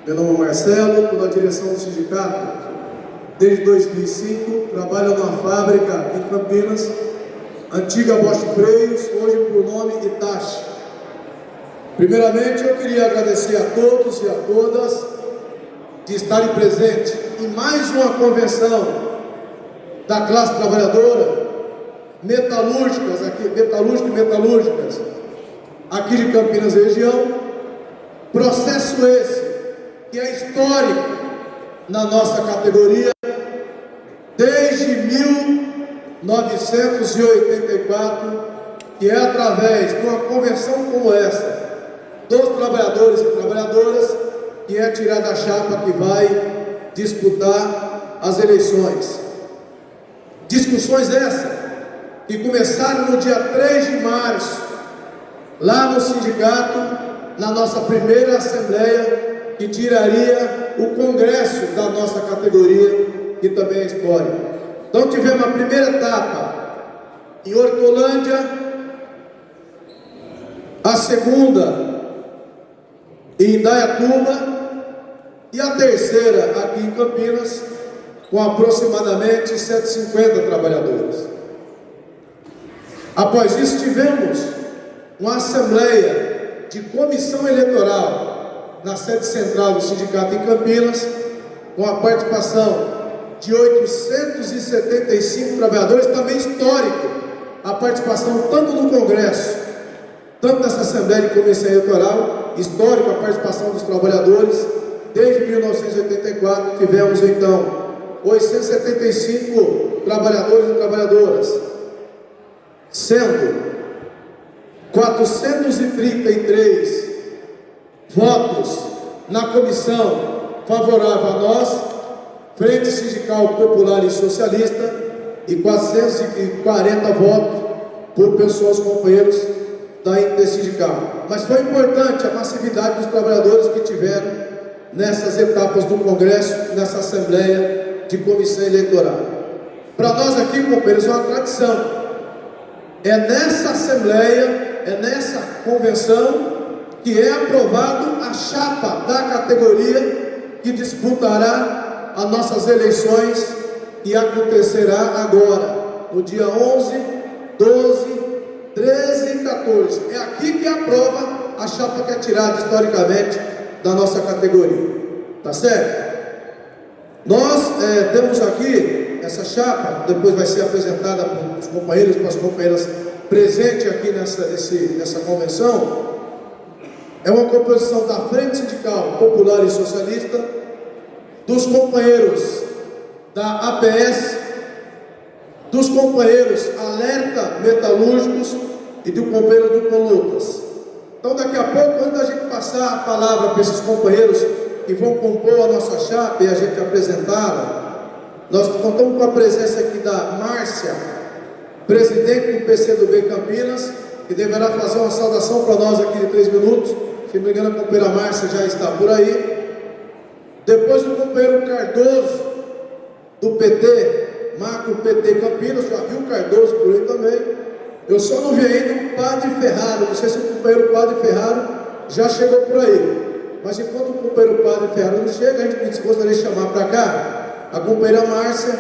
Meu nome é Marcelo, estou na direção do sindicato desde 2005, trabalho numa fábrica aqui em Campinas, antiga Bosch Freios, hoje por nome Itachi. Primeiramente, eu queria agradecer a todos e a todas de estarem presentes em mais uma convenção da classe trabalhadora, metalúrgicas aqui de Campinas região. Processo esse que é histórico na nossa categoria desde 1984, que é através de uma convenção como essa dos trabalhadores e trabalhadoras que é tirada a chapa que vai disputar as eleições. Discussões essas que começaram no dia 3 de março, lá no sindicato, na nossa primeira assembleia, que tiraria o congresso da nossa categoria, que também é histórico. Então tivemos a primeira etapa em Hortolândia, a segunda em Indaiatuba e a terceira aqui em Campinas, com aproximadamente 150 trabalhadores. Após isso tivemos uma assembleia de comissão eleitoral na sede central do sindicato em Campinas, com a participação de 875 trabalhadores, também histórico a participação tanto no Congresso, tanto nessa Assembleia de Comissão Eleitoral, histórico a participação dos trabalhadores. Desde 1984 tivemos então 875 trabalhadores e trabalhadoras, sendo 433 votos na comissão favorável a nós, Frente Sindical Popular e Socialista, e 440 votos por pessoas, companheiros da intersindical. Mas foi importante a massividade dos trabalhadores que tiveram nessas etapas do Congresso, nessa Assembleia de Comissão Eleitoral. Para nós aqui, companheiros, é uma tradição. É nessa Assembleia, é nessa convenção que é aprovado a chapa da categoria que disputará as nossas eleições, que acontecerá agora, no dia 11, 12, 13 e 14. É aqui que aprova a chapa que é tirada historicamente da nossa categoria. Tá certo? Nós temos aqui essa chapa, depois vai ser apresentada para os companheiros, para as companheiras presentes aqui nessa convenção. É uma composição da Frente Sindical Popular e Socialista, dos companheiros da APS, dos companheiros Alerta Metalúrgicos e do companheiro do Colutas. Então daqui a pouco, antes da gente passar a palavra para esses companheiros que vão compor a nossa chapa e a gente apresentá-la, nós contamos com a presença aqui da Márcia, presidente do PCdoB Campinas, que deverá fazer uma saudação para nós aqui de 3 minutos. Se não me engano, a companheira Márcia já está por aí. Depois o companheiro Cardoso, do PT, Macro PT Campinas, já viu o Cardoso por aí também. Eu só não vi ainda o Padre Ferraro, não sei se o companheiro Padre Ferraro já chegou por aí. Mas enquanto o companheiro Padre Ferraro não chega, a gente gostaria de chamar para cá a companheira Márcia,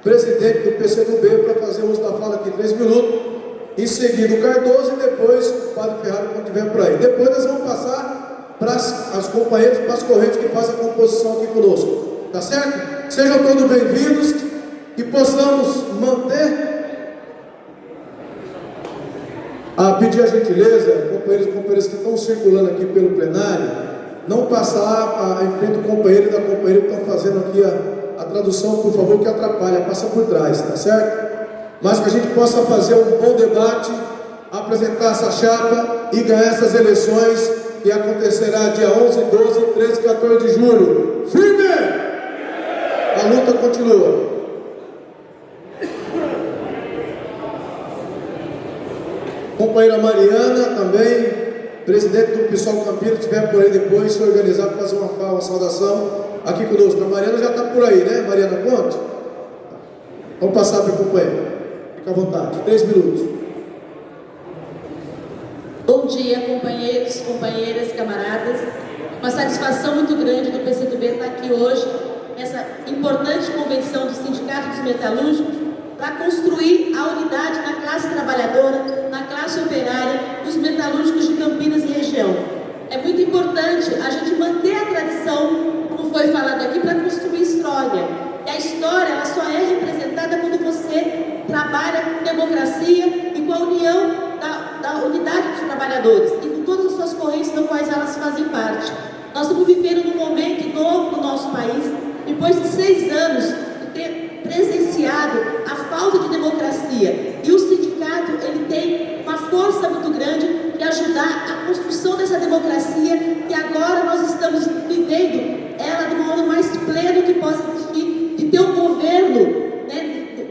presidente do PCdoB, para fazer uso da fala aqui 3 minutos. Em seguida o Cardoso e depois o Padre Ferraro, quando estiver por aí. Depois nós vamos passar para as companheiras, para as correntes que fazem a composição aqui conosco. Tá certo? Sejam todos bem-vindos, que possamos manter. Pedir a gentileza, companheiros e companheiras que estão circulando aqui pelo plenário, não passar em frente do companheiro e da companheira que estão fazendo aqui a tradução, por favor, que atrapalha, passa por trás, tá certo? Mas que a gente possa fazer um bom debate, apresentar essa chapa e ganhar essas eleições que acontecerá dia 11, 12, 13 e 14 de julho. Firme! A luta continua. Companheira Mariana também, presidente do PSOL Campinas, que estiver por aí depois, se organizar para fazer uma saudação aqui conosco. A Mariana já está por aí, né? Mariana Conte? Vamos passar para o companheiro. Fica à vontade, 3 minutos. Bom dia, companheiros, companheiras, camaradas. Uma satisfação muito grande do PCdoB estar aqui hoje, nessa importante convenção do Sindicato dos Metalúrgicos, para construir a unidade na classe trabalhadora, na classe operária, dos metalúrgicos de Campinas e região. É muito importante a gente manter a tradição, como foi falado aqui, para construir história. E a história, ela só é representada quando você trabalha com democracia e com a união da unidade dos trabalhadores e com todas as suas correntes das quais elas fazem parte. Nós estamos vivendo num momento novo no nosso país, depois de 6 anos de ter presenciado a falta de democracia. E o sindicato, ele tem uma força muito grande de ajudar a construção dessa democracia, que agora nós estamos vivendo ela de um modo mais pleno que possa existir, de ter um governo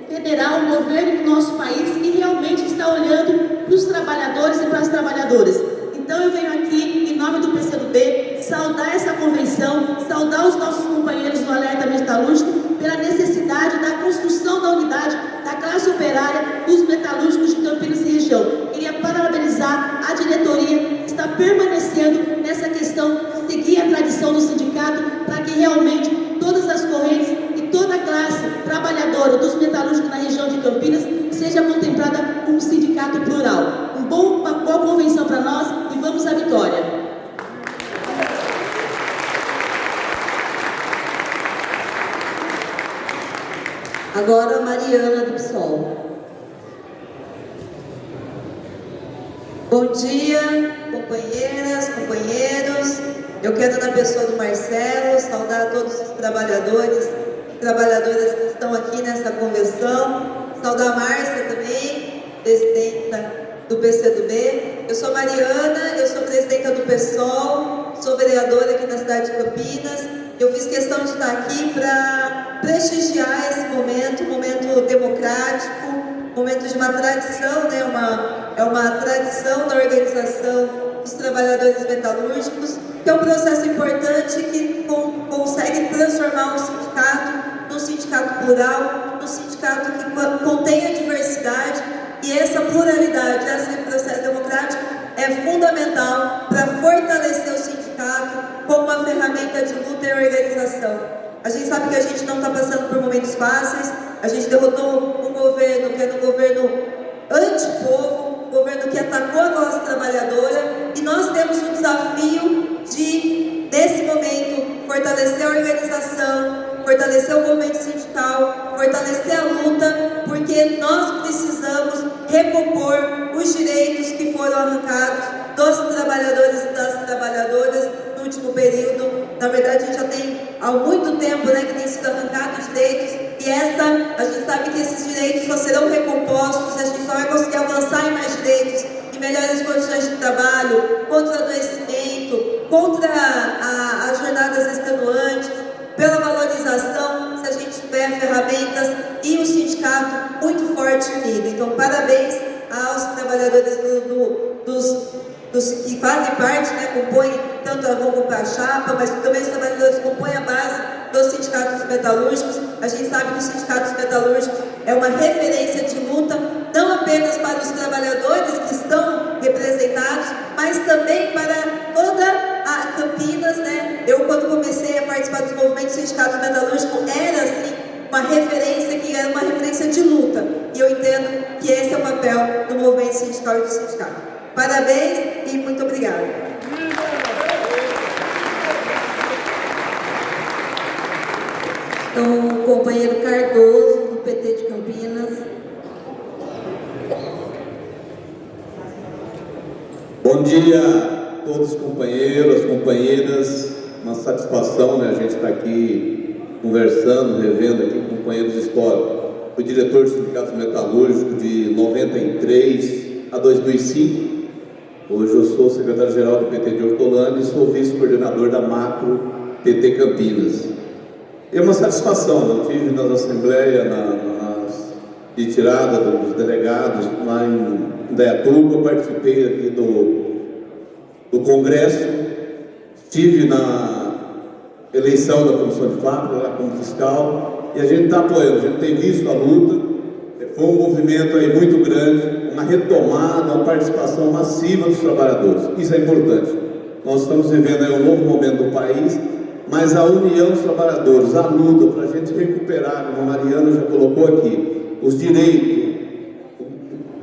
federal, um governo do nosso país que realmente está olhando para os trabalhadores e para as trabalhadoras. Então eu venho aqui, em nome do PCdoB, saudar essa convenção, saudar os nossos companheiros do Alerta Metalúrgico pela necessidade da construção da unidade da classe operária dos metalúrgicos de Campinas e região. Queria parabenizar a diretoria que está permanecendo nessa questão de seguir a tradição do sindicato para que realmente todas as correntes e toda a classe trabalhadora dos metalúrgicos na região de Campinas seja contemplada como um sindicato plural. Uma boa convenção para nós e vamos à vitória! Agora, Mariana do PSOL. Bom dia, companheiras, companheiros. Eu quero, na pessoa do Marcelo, saudar todos os trabalhadores e trabalhadoras que estão aqui nessa convenção. Saudar a Márcia também, presidenta do PCdoB. Eu sou Mariana, eu sou presidenta do PSOL, sou vereadora aqui na cidade de Campinas. Eu fiz questão de estar aqui para prestigiar esse momento, um momento democrático, um momento de uma tradição, né? É uma tradição da organização dos trabalhadores metalúrgicos, que é um processo importante que consegue transformar um sindicato num sindicato plural, num sindicato que contém a diversidade, e essa pluralidade, esse processo democrático é fundamental para fortalecer o sindicato como uma ferramenta de luta e organização. A gente sabe que a gente não está passando por momentos fáceis, a gente derrotou um governo que era um governo antipovo, um governo que atacou a classe trabalhadora, e nós temos um desafio de, nesse momento, fortalecer a organização, fortalecer o movimento sindical, fortalecer a luta, porque nós precisamos recompor os direitos que foram arrancados dos trabalhadores e das trabalhadoras no último período. Na verdade, a gente já tem há muito tempo, né, que tem sido arrancados direitos, e a gente sabe que esses direitos só serão recompostos, a gente só vai conseguir avançar em mais direitos, em melhores condições de trabalho, contra o adoecimento, contra as jornadas extenuantes, pela valorização, se a gente tiver ferramentas e um sindicato muito forte e unido. Então, parabéns aos trabalhadores dos que fazem parte, né, compõem tanto a Vamos a Chapa, mas também os trabalhadores compõem a base dos sindicatos metalúrgicos. A gente sabe que os sindicatos metalúrgicos é uma referência de luta, não apenas para os trabalhadores que estão representados, mas também para toda a Campinas, né? Eu, quando comecei a participar dos movimentos sindicatos metalúrgicos, era assim uma referência que era uma referência de luta, e eu entendo que esse é o papel do movimento sindical e do sindicato. Parabéns e muito obrigada. Então, o companheiro Cardoso, do PT de Campinas. Bom dia a todos os companheiros, companheiras. Uma satisfação, né, a gente estar aqui conversando, revendo aqui com companheiros históricos. Fui diretor do Sindicato Metalúrgico de 93 a 2005. Hoje eu sou secretário-geral do PT de Hortolândia e sou vice-coordenador da Macro PT Campinas. É uma satisfação, eu estive nas assembleias, nas retiradas dos delegados lá em Dayatuba, participei aqui do Congresso, estive na eleição da Comissão de Fábrica, lá como fiscal, e a gente está apoiando, a gente tem visto a luta. Foi um movimento aí muito grande, uma retomada, uma participação massiva dos trabalhadores. Isso é importante. Nós estamos vivendo aí um novo momento do país, mas a união dos trabalhadores, a luta para a gente recuperar, como a Mariana já colocou aqui, os direitos,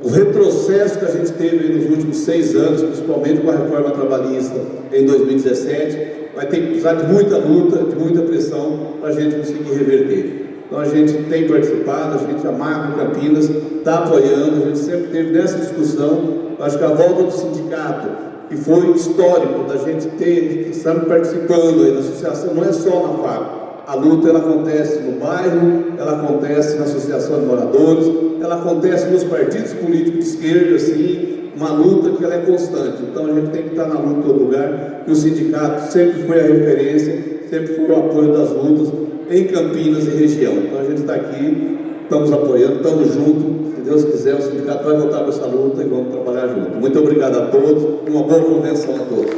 o retrocesso que a gente teve nos últimos 6 anos, principalmente com a reforma trabalhista em 2017, vai ter que precisar de muita luta, de muita pressão para a gente conseguir reverter. Então a gente tem participado, a gente, a Marco Campinas, está apoiando, a gente sempre teve nessa discussão. Acho que a volta do sindicato, que foi histórico da gente ter, estamos participando aí da associação, não é só na FAP. A luta ela acontece no bairro, ela acontece na associação de moradores, ela acontece nos partidos políticos de esquerda, assim, uma luta que ela é constante. Então a gente tem que estar na luta em todo lugar, e o sindicato sempre foi a referência, sempre foi o apoio das lutas em Campinas e região. Então a gente está aqui, estamos apoiando, estamos juntos. Se Deus quiser, o sindicato vai voltar para essa luta e vamos trabalhar juntos. Muito obrigado a todos, uma boa convenção a todos.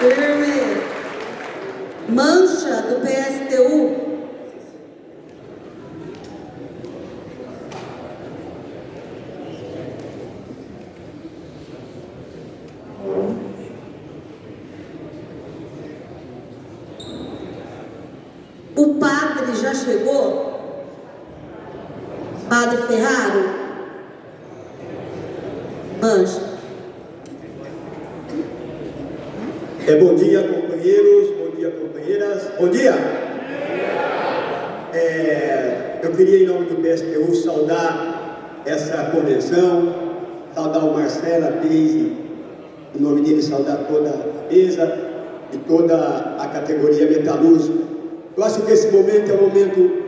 Firme. Mancha, do PSTU. O padre já chegou? Padre Ferraro? Mancha. Bom dia, companheiros, bom dia, companheiras, bom dia! Eu queria, em nome do PSTU, saudar essa convenção, saudar o Marcelo, a Deise, em nome dele, saudar toda a mesa e toda a categoria metalúrgica. Eu acho que esse momento é um momento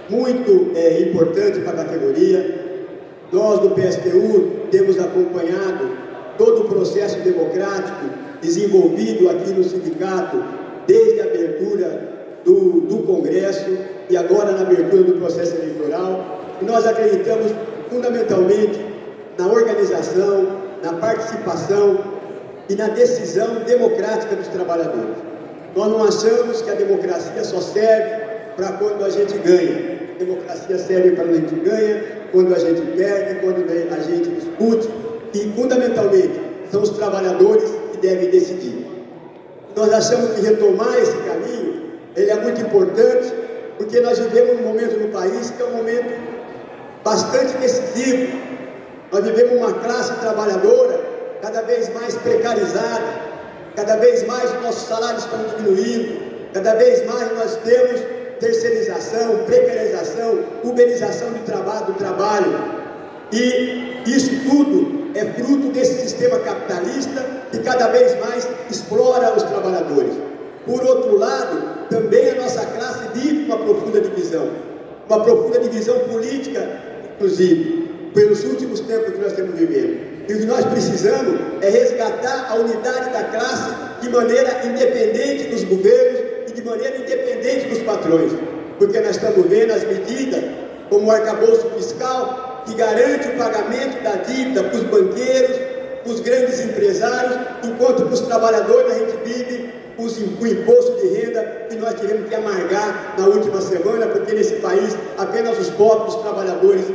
muito importante para a categoria. Nós, do PSTU, temos acompanhado todo o processo democrático desenvolvido aqui no sindicato, desde a abertura do Congresso e agora na abertura do processo eleitoral. E nós acreditamos fundamentalmente na organização, na participação e na decisão democrática dos trabalhadores. Nós não achamos que a democracia só serve para quando a gente ganha. A democracia serve para quando a gente ganha, quando a gente perde, quando a gente discute, e fundamentalmente são os trabalhadores que devem decidir. Nós achamos que retomar esse caminho, ele é muito importante, porque nós vivemos um momento no país que é um momento bastante decisivo. Nós vivemos uma classe trabalhadora cada vez mais precarizada, cada vez mais os nossos salários estão diminuindo, cada vez mais nós temos terceirização, precarização, uberização do trabalho, e isso tudo é fruto desse sistema capitalista que cada vez mais explora os trabalhadores. Por outro lado, também a nossa classe vive uma profunda divisão política, inclusive, pelos últimos tempos que nós estamos vivendo. E o que nós precisamos é resgatar a unidade da classe de maneira independente dos governos e de maneira independente dos patrões. Porque nós estamos vendo as medidas, como o arcabouço fiscal, que garante o pagamento da dívida para os banqueiros, para os grandes empresários, enquanto para os trabalhadores a gente vive o imposto de renda que nós tivemos que amargar na última semana, porque nesse país apenas os pobres, os trabalhadores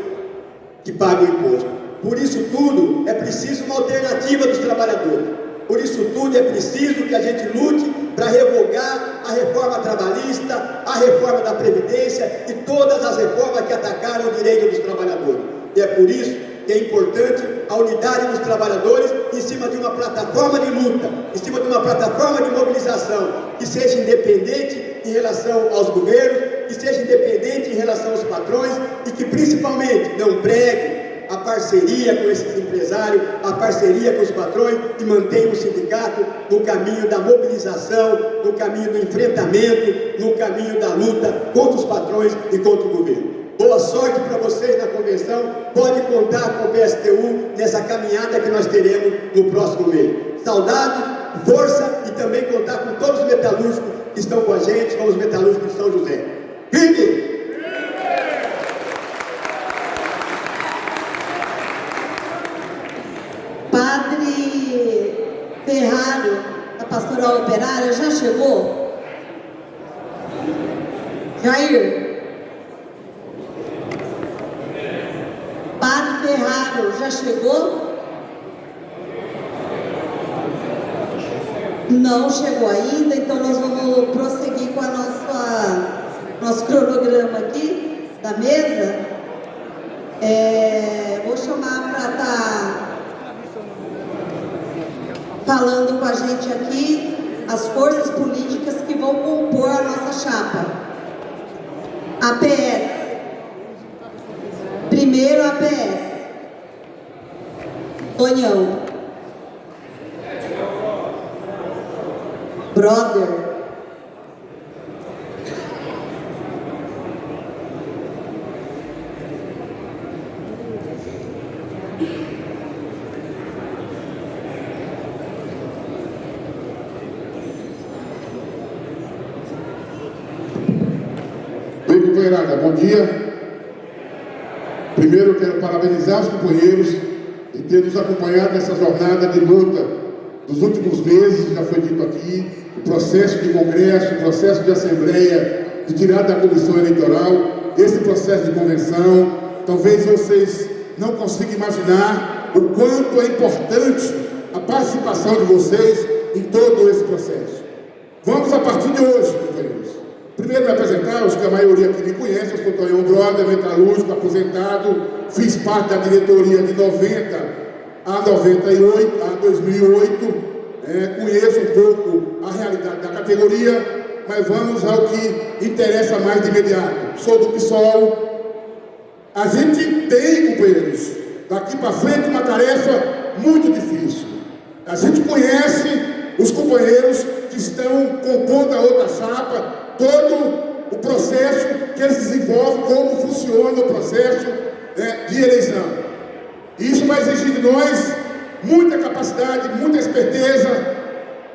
que pagam imposto. Por isso tudo é preciso uma alternativa dos trabalhadores. Por isso tudo é preciso que a gente lute para revogar a reforma trabalhista, a reforma da Previdência e todas as reformas que atacaram o direito dos trabalhadores. E é por isso que é importante a unidade dos trabalhadores em cima de uma plataforma de luta, em cima de uma plataforma de mobilização que seja independente em relação aos governos, que seja independente em relação aos patrões e que principalmente não pregue a parceria com esses empresários, a parceria com os patrões e mantenha o sindicato no caminho da mobilização, no caminho do enfrentamento, no caminho da luta contra os patrões e contra o governo. Boa sorte para vocês na convenção, pode contar com o PSTU nessa caminhada que nós teremos no próximo mês. Saudades, força e também contar com todos os metalúrgicos que estão com a gente, com os metalúrgicos de São José. Firme! Padre Ferraro, da Pastoral Operária, já chegou? Jair? Padre Ferraro, já chegou? Não chegou ainda, então nós vamos prosseguir com a nosso cronograma aqui da mesa. Vou chamar para estar falando com a gente aqui as forças políticas que vão compor a nossa chapa. APS. Primeiro APS. Tonhão. Brother. Bem, companheirada, bom dia. Primeiro eu quero parabenizar os companheiros e ter nos acompanhado nessa jornada de luta dos últimos meses, já foi dito aqui, o processo de congresso, o processo de assembleia, de tirada da comissão eleitoral, esse processo de convenção. Talvez vocês não consigam imaginar o quanto é importante a participação de vocês em todo esse processo. Vamos, a partir de hoje, companheiros, primeiro me apresentar, acho que a maioria aqui me conhece, eu sou Tonhão Brother, metalúrgico, aposentado, fiz parte da diretoria de 90 a 2008, conheço um pouco a realidade da categoria, mas vamos ao que interessa mais de imediato. Sou do PSOL. A gente tem, companheiros, daqui para frente uma tarefa muito difícil. A gente conhece os companheiros que estão compondo a outra chapa, todo o processo que eles desenvolvem, como funciona o processo de eleição. Isso vai exigir de nós muita capacidade, muita esperteza,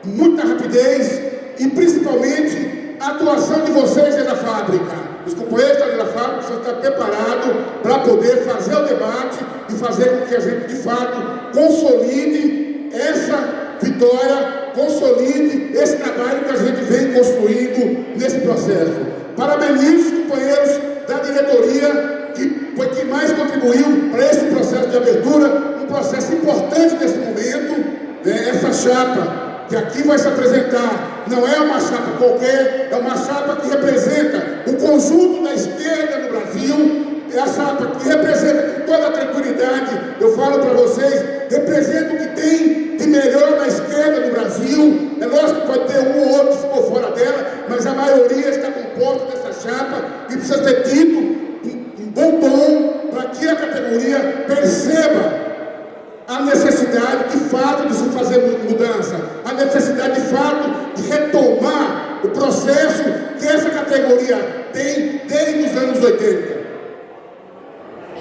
muita rapidez e principalmente a atuação de vocês dentro da fábrica. Os companheiros dentro da fábrica precisam estar preparados para poder fazer o debate e fazer com que a gente de fato consolide essa vitória, consolide esse trabalho que a gente vem construindo nesse processo. Parabenizo os companheiros da diretoria que foi quem mais contribuiu para esse processo de abertura, um processo importante nesse momento. Essa chapa que aqui vai se apresentar não é uma chapa qualquer, é uma chapa que representa o conjunto da esquerda no Brasil, é a chapa que representa com toda a tranquilidade, eu falo para vocês, representa o que tem de melhor na esquerda do Brasil. É lógico que pode ter um ou outro que ficou fora dela, mas a maioria está composta dessa chapa e precisa ser dito em bom tom para que a categoria perceba a necessidade de fato de se fazer mudança, a necessidade de fato de retomar o processo que essa categoria tem desde os anos 80.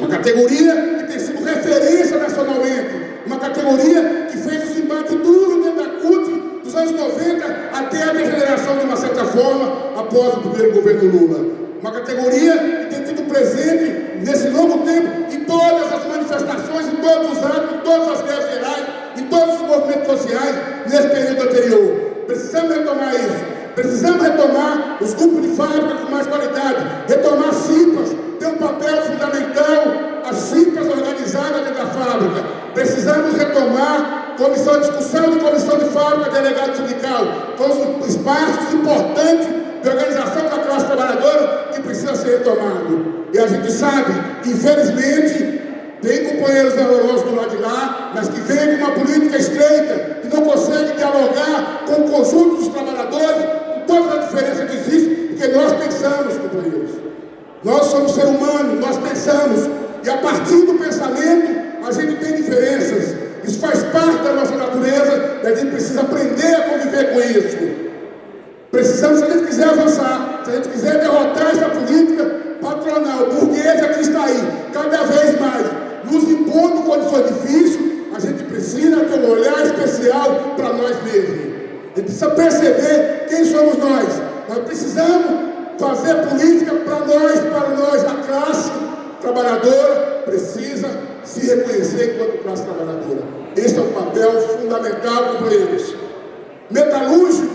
Uma categoria que tem sido referência nacionalmente, uma categoria que fez esse embate duro dentro da CUT dos anos 90 até a degeneração de uma certa forma após o primeiro governo Lula. Uma categoria que tem sido presente nesse longo tempo em todas as manifestações, em todos os atos, em todas as guerras gerais, em todos os movimentos sociais nesse período anterior. Precisamos retomar isso. Precisamos retomar os grupos de fábrica com mais qualidade, retomar as CIPAs, tem um papel fundamental, as CIPAs organizadas dentro da fábrica. Precisamos retomar comissão de discussão de comissão de fábrica, delegado sindical, são os espaços importantes de organização da classe trabalhadora que precisa ser retomado. E a gente sabe, infelizmente, tem companheiros valorosos do lado de lá, mas que vêm com uma política estreita e não conseguem dialogar com o conjunto dos trabalhadores, com toda a diferença que existe, porque nós pensamos, companheiros. Nós somos seres humanos, nós pensamos, e a partir do pensamento a gente tem diferenças. Isso faz parte da nossa natureza e a gente precisa aprender a conviver com isso. Precisamos, se a gente quiser avançar, se a gente quiser derrotar essa política patronal, burguesa que está aí, cada vez mais, nos impondo condições difíceis, a gente precisa ter um olhar especial para nós mesmos. A gente precisa perceber quem somos nós. Nós precisamos fazer política para nós, a classe trabalhadora precisa se reconhecer enquanto classe trabalhadora. Esse é um papel fundamental, companheiros. Metalúrgico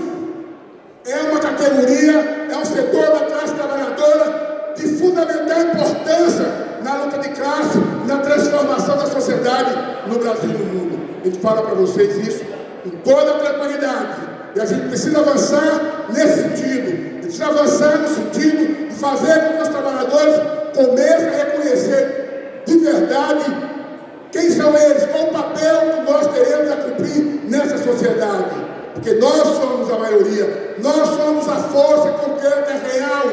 é uma categoria, é um setor da classe trabalhadora de fundamental importância na luta de classe, na transformação da sociedade no Brasil e no mundo. A gente fala para vocês isso com toda a tranquilidade. E a gente precisa avançar nesse sentido. A gente precisa avançar no sentido de fazer com que os trabalhadores comecem a reconhecer de verdade quem são eles, qual o papel que nós teremos a cumprir nessa sociedade. Porque nós somos a maioria, nós somos a força concreta real,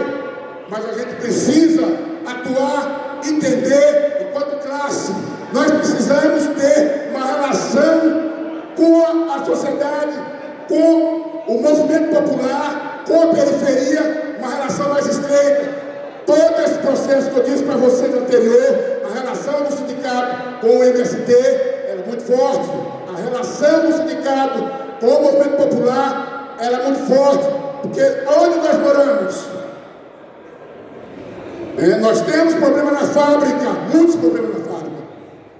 mas a gente precisa atuar, entender enquanto classe. Nós precisamos ter uma relação com a sociedade, com o movimento popular, com a periferia, uma relação mais estreita. Todo esse processo que eu disse para vocês anterior, a relação do sindicato com o MST era muito forte, a relação do sindicato com o movimento popular era muito forte, porque onde nós moramos, nós temos problema na fábrica, muitos problemas na fábrica,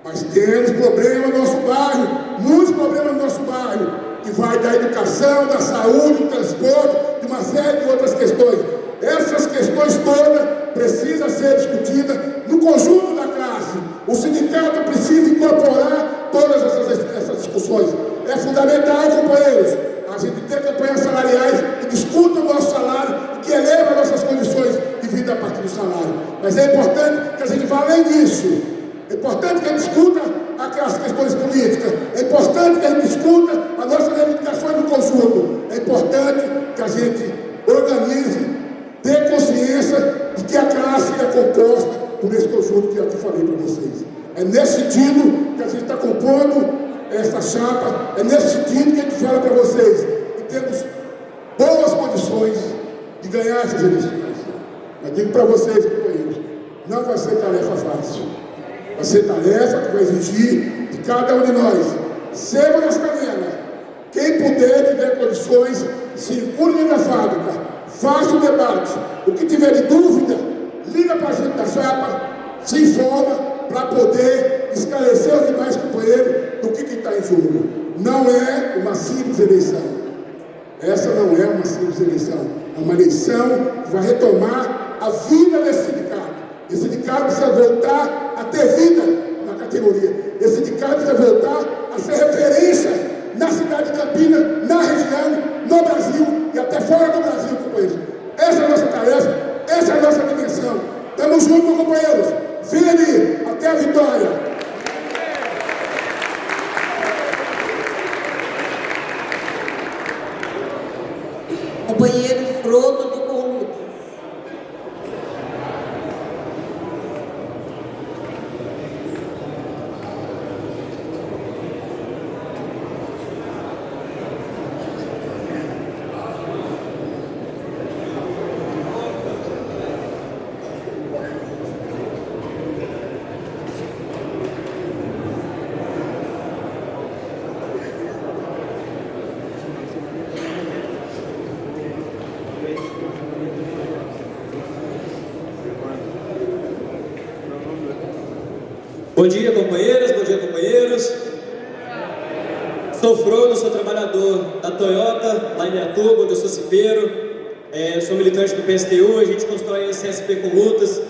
mas temos problema no nosso bairro, muitos problemas no nosso bairro, que vai da educação, da saúde, do transporte, de uma série de outras questões. Essas questões todas precisam ser discutidas no conjunto da classe. O sindicato precisa incorporar todas essas discussões. É fundamental, companheiros, a gente ter campanhas salariais que discutam o nosso salário e que elevam nossas condições de vida a partir do salário. Mas é importante que a gente vá além disso. É importante que a gente discuta as questões políticas. É importante que a gente discuta as nossas reivindicações no conjunto. É importante que a gente organize, ter consciência de que a classe é composta por esse conjunto que eu aqui falei para vocês. É nesse sentido que a gente está compondo essa chapa, é nesse sentido que a gente fala para vocês que temos boas condições de ganhar essas eleições. Eu digo para vocês, companheiros, não vai ser tarefa fácil. Vai ser tarefa que vai exigir de cada um de nós. Sebo nas canelas. Quem puder, tiver condições, circule dentro da fábrica, faça o debate. O que tiver de dúvida, liga para a gente da chapa, se informa para poder esclarecer os demais companheiros do que está em jogo. Não é uma simples eleição. Essa não é uma simples eleição. É uma eleição que vai retomar a vida desse sindicato. Esse sindicato precisa voltar a ter vida na categoria. Esse sindicato precisa voltar a ser referência na cidade de Campinas, na região, no Brasil e até fora do Brasil, companheiros. Essa é a nossa tarefa, essa é a nossa dimensão. Estamos juntos, companheiros. Firme até a vitória. Companheiro Frodo do Conluto. Bom dia, companheiras, bom dia, companheiros. Sou Frodo, sou trabalhador da Toyota, lá em Miatuba, onde eu sou cipeiro. Sou militante do PSTU, a gente constrói a CSP com lutas.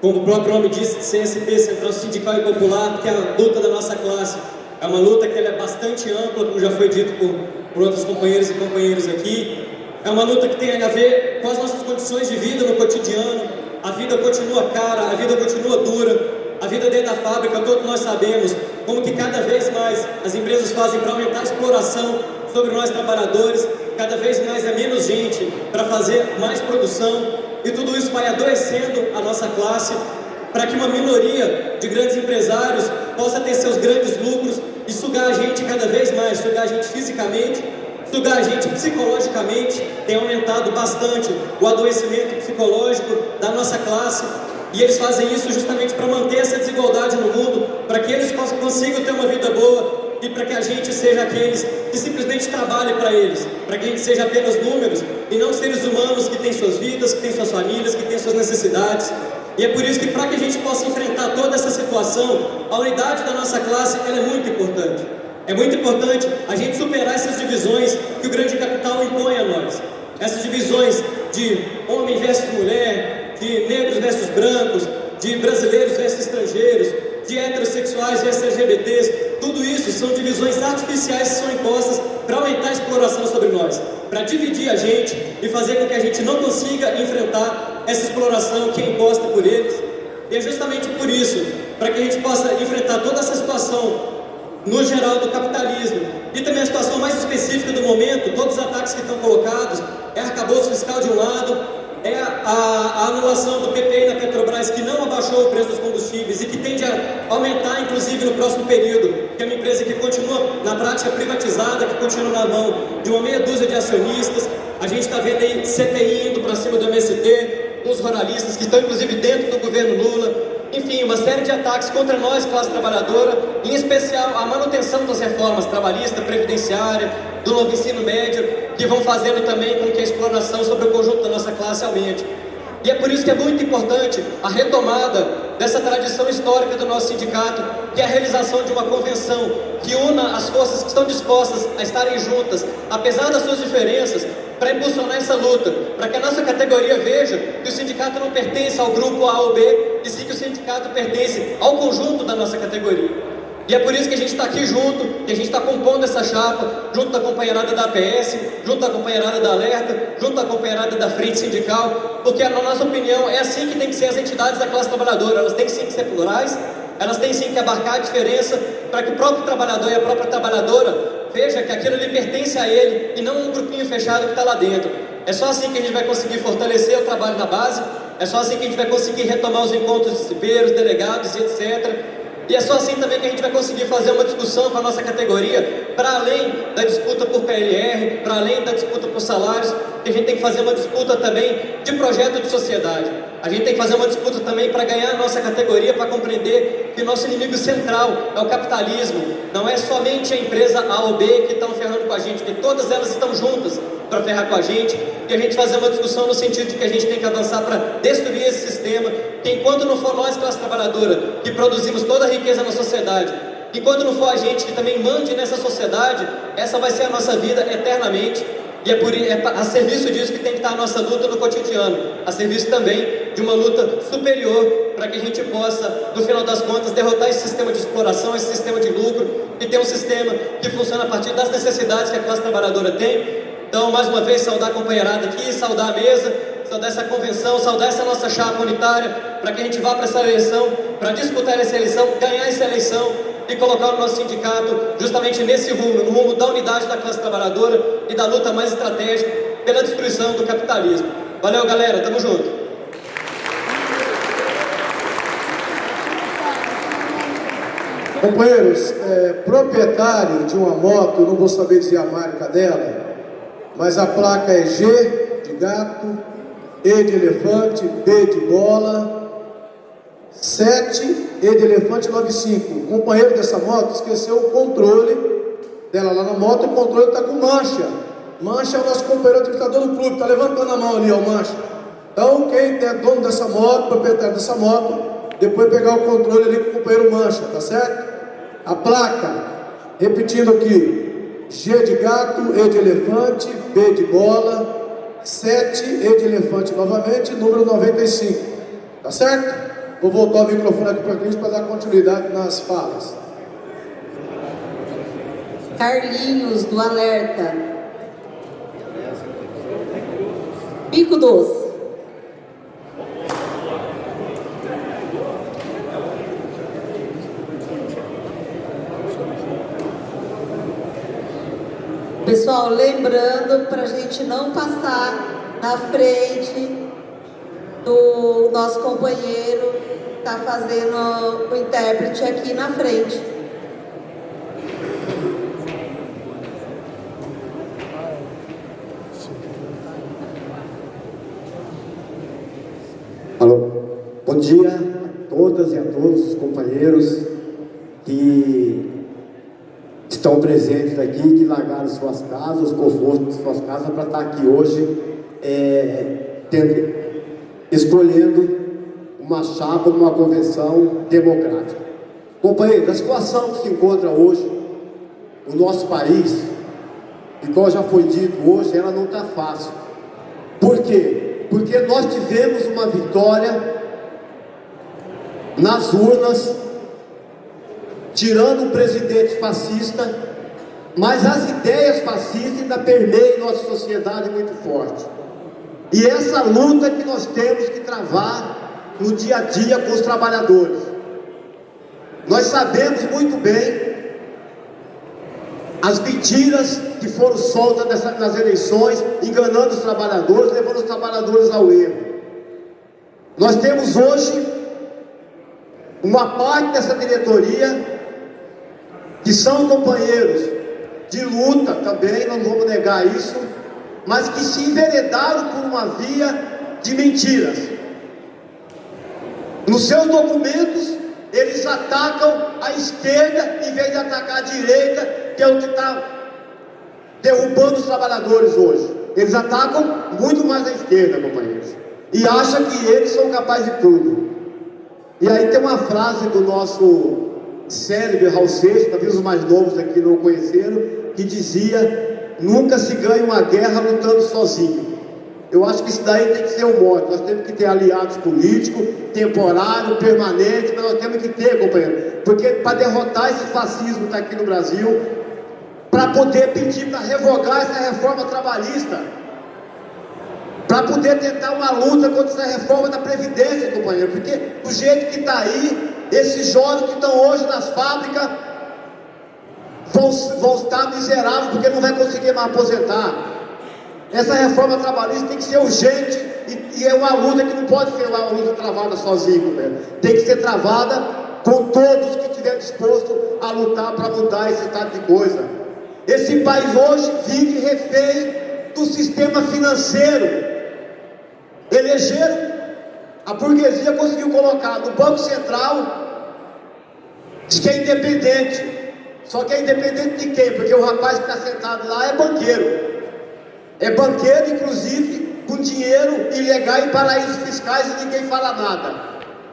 Como o próprio nome diz, CSP, Central Sindical e Popular, porque é a luta da nossa classe. É uma luta que ela é bastante ampla, como já foi dito por outros companheiros e companheiras aqui. É uma luta que tem a ver com as nossas condições de vida no cotidiano. A vida continua cara, a vida continua dura. A vida dentro da fábrica, todos nós sabemos como que cada vez mais as empresas fazem para aumentar a exploração sobre nós trabalhadores, cada vez mais é menos gente para fazer mais produção, e tudo isso vai adoecendo a nossa classe para que uma minoria de grandes empresários possa ter seus grandes lucros e sugar a gente cada vez mais, sugar a gente fisicamente, sugar a gente psicologicamente. Tem aumentado bastante o adoecimento psicológico da nossa classe. E eles fazem isso justamente para manter essa desigualdade no mundo, para que eles consigam ter uma vida boa e para que a gente seja aqueles que simplesmente trabalhem para eles, para que a gente seja apenas números e não seres humanos que têm suas vidas, que têm suas famílias, que têm suas necessidades. E é por isso que para que a gente possa enfrentar toda essa situação, a unidade da nossa classe ela é muito importante. É muito importante a gente superar essas divisões que o grande capital impõe a nós. Essas divisões de homem versus mulher, de negros versus brancos, de brasileiros versus estrangeiros, de heterossexuais versus LGBTs. tudo isso são divisões artificiais que são impostas para aumentar a exploração sobre nós, para dividir a gente e fazer com que a gente não consiga enfrentar essa exploração que é imposta por eles. E é justamente por isso, para que a gente possa enfrentar toda essa situação no geral do capitalismo e também a situação mais específica do momento, todos os ataques que estão colocados, é arcabouço fiscal de um lado, é a anulação do PPI na Petrobras, que não abaixou o preço dos combustíveis e que tende a aumentar, inclusive, no próximo período, que é uma empresa que continua, na prática, privatizada, que continua na mão de uma meia dúzia de acionistas. A gente está vendo aí CPI indo para cima do MST, dos ruralistas, que estão, inclusive, dentro do governo Lula. Enfim, uma série de ataques contra nós, classe trabalhadora, em especial a manutenção das reformas trabalhista, previdenciária, do novo ensino médio, que vão fazendo também com que a exploração sobre o conjunto da nossa classe aumente. E é por isso que é muito importante a retomada dessa tradição histórica do nosso sindicato, que é a realização de uma convenção que una as forças que estão dispostas a estarem juntas, apesar das suas diferenças, para impulsionar essa luta, para que a nossa categoria veja que o sindicato não pertence ao grupo A ou B, e sim que o sindicato pertence ao conjunto da nossa categoria. E é por isso que a gente está aqui junto, que a gente está compondo essa chapa, junto da companheirada da APS, junto da companheirada da Alerta, junto da companheirada da Frente Sindical, porque na nossa opinião é assim que tem que ser as entidades da classe trabalhadora, elas têm sim que ser plurais, elas têm sim que abarcar a diferença, para que o próprio trabalhador e a própria trabalhadora veja que aquilo lhe pertence a ele e não um grupinho fechado que está lá dentro. É só assim que a gente vai conseguir fortalecer o trabalho na base, é só assim que a gente vai conseguir retomar os encontros de cipeiros, delegados e etc. E é só assim também que a gente vai conseguir fazer uma discussão com a nossa categoria, para além da disputa por PLR, para além da disputa por salários, que a gente tem que fazer uma disputa também de projeto de sociedade. A gente tem que fazer uma disputa também para ganhar a nossa categoria, para compreender que o nosso inimigo central é o capitalismo. Não é somente a empresa A ou B que estão ferrando com a gente, porque todas elas estão juntas para ferrar com a gente, e a gente fazer uma discussão no sentido de que a gente tem que avançar para destruir esse sistema, que enquanto não for nós, classe trabalhadora, que produzimos toda a riqueza na sociedade, enquanto não for a gente que também mande nessa sociedade, essa vai ser a nossa vida eternamente. E é a serviço disso que tem que estar a nossa luta no cotidiano, a serviço também de uma luta superior, para que a gente possa, no final das contas, derrotar esse sistema de exploração, esse sistema de lucro, e ter um sistema que funciona a partir das necessidades que a classe trabalhadora tem. Então, mais uma vez, saudar a companheirada aqui, saudar a mesa, saudar essa convenção, saudar essa nossa chapa unitária, para que a gente vá para essa eleição, para disputar essa eleição, ganhar essa eleição e colocar o nosso sindicato justamente nesse rumo, no rumo da unidade da classe trabalhadora e da luta mais estratégica pela destruição do capitalismo. Valeu, galera, tamo junto. Companheiros, proprietário de uma moto, não vou saber dizer a marca dela, mas a placa é G de gato, E de elefante, B de bola, 7, E de elefante 95. O companheiro dessa moto esqueceu o controle dela lá na moto, e o controle está com mancha. Mancha é o nosso companheiro administrador do clube, está levantando a mão ali, ó, mancha. Então, quem é dono dessa moto, proprietário dessa moto, depois pegar o controle ali com o companheiro mancha, tá certo? A placa, repetindo aqui, G de gato, E de elefante, B de bola, 7, E de elefante novamente, número 95, tá certo? Vou voltar o microfone aqui para a Cris para dar continuidade nas falas. Carlinhos, do Alerta. Pico Doce. Pessoal, lembrando para a gente não passar na frente do nosso companheiro que está fazendo o intérprete aqui na frente. Alô, bom dia a todas e a todos os companheiros que estão presentes aqui, que largaram suas casas, o conforto de suas casas, para estar aqui hoje escolhendo uma chapa, uma convenção democrática. Companheiro, a situação que se encontra hoje no nosso país, igual já foi dito hoje, ela não está fácil. Por quê? Porque nós tivemos uma vitória nas urnas tirando um presidente fascista, mas as ideias fascistas ainda permeiam nossa sociedade muito forte. E essa luta que nós temos que travar no dia a dia com os trabalhadores. Nós sabemos muito bem as mentiras que foram soltas nas eleições, enganando os trabalhadores, levando os trabalhadores ao erro. Nós temos hoje uma parte dessa diretoria que são companheiros de luta também, não vamos negar isso, mas que se enveredaram por uma via de mentiras. Nos seus documentos, eles atacam a esquerda em vez de atacar a direita, que é o que está derrubando os trabalhadores hoje. Eles atacam muito mais a esquerda, companheiros, e acham que eles são capazes de tudo. E aí tem uma frase do nosso célebre Raul Seixas, talvez os mais novos aqui não o conheceram, que dizia: nunca se ganha uma guerra lutando sozinho. Eu acho que isso daí tem que ser o mote. Nós temos que ter aliados políticos, temporário, permanente, mas nós temos que ter, companheiro, porque para derrotar esse fascismo que está aqui no Brasil, para poder pedir para revogar essa reforma trabalhista, para poder tentar uma luta contra essa reforma da Previdência, companheiro, porque do jeito que está aí, esses jovens que estão hoje nas fábricas vão estar miseráveis, porque não vai conseguir mais aposentar. Essa reforma trabalhista tem que ser urgente, e é uma luta que não pode ser uma luta travada sozinho, né? Tem que ser travada com todos que estiverem dispostos a lutar para mudar esse estado de coisa. Esse país hoje vive refém do sistema financeiro. Elegeram, a burguesia conseguiu colocar no Banco Central, diz que é independente. Só que é independente de quem? Porque o rapaz que está sentado lá é banqueiro. É banqueiro, inclusive, com dinheiro ilegal em paraísos fiscais, e ninguém fala nada.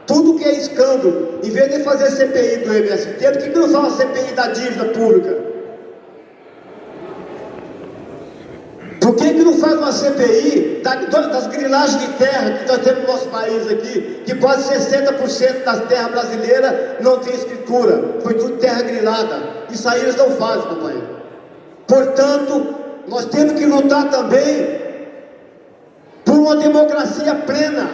Tudo que é escândalo. Em vez de fazer CPI do MST, por que não faz uma CPI da dívida pública? Por que não faz uma CPI das grilagens de terra que nós temos no nosso país aqui, que quase 60% das terras brasileiras não tem escritura, foi tudo terra grilada? Isso aí eles não fazem, companheiro. Portanto, nós temos que lutar também por uma democracia plena,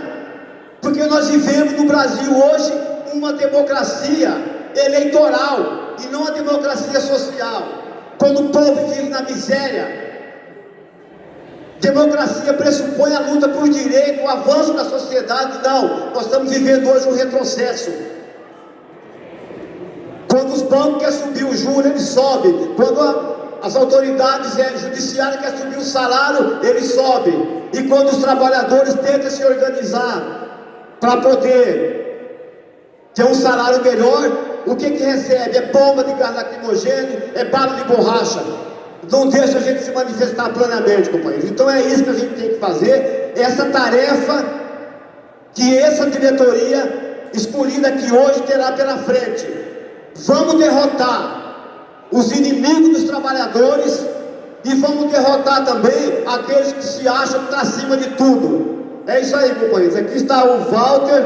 porque nós vivemos no Brasil hoje uma democracia eleitoral e não uma democracia social, quando o povo vive na miséria. Democracia pressupõe a luta por direito, o avanço da sociedade. Não, nós estamos vivendo hoje um retrocesso. Quando os bancos querem subir o juro, eles sobem. Quando as autoridades judiciárias querem subir o salário, eles sobem. E quando os trabalhadores tentam se organizar para poder ter um salário melhor, o que recebe? É bomba de gás lacrimogêneo, é bala de borracha. Não deixa a gente se manifestar plenamente, companheiros. Então é isso que a gente tem que fazer, essa tarefa que essa diretoria escolhida aqui hoje terá pela frente. Vamos derrotar os inimigos dos trabalhadores e vamos derrotar também aqueles que se acham que estão acima de tudo. É isso aí, companheiros. Aqui está o Walter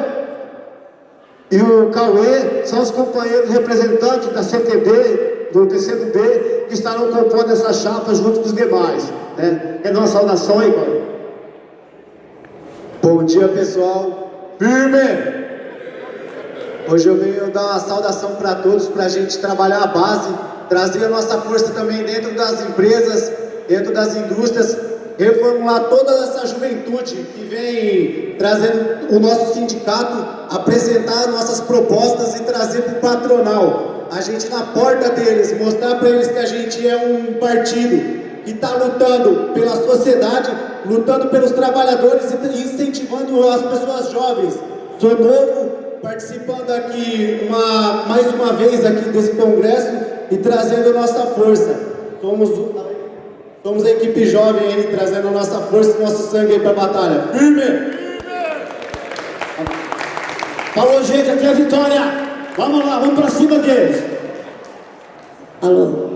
e o Cauê, são os companheiros representantes da CTB, do PCdoB, que estarão compondo essa chapa junto com os demais, né? É nossa saudação aí, mano. Bom dia, pessoal. Firme! Hoje eu venho dar uma saudação para todos, para a gente trabalhar a base, trazer a nossa força também dentro das empresas, dentro das indústrias, reformular toda essa juventude que vem trazendo o nosso sindicato, apresentar nossas propostas e trazer para o patronal. A gente na porta deles, mostrar para eles que a gente é um partido que está lutando pela sociedade, lutando pelos trabalhadores e incentivando as pessoas jovens. Sou novo, participando aqui mais uma vez aqui desse congresso e trazendo nossa força. Somos a equipe jovem aí, trazendo a nossa força e nosso sangue aí para a batalha. Firme! Falou, gente, aqui é a vitória! Vamos lá, vamos para cima deles! Alô?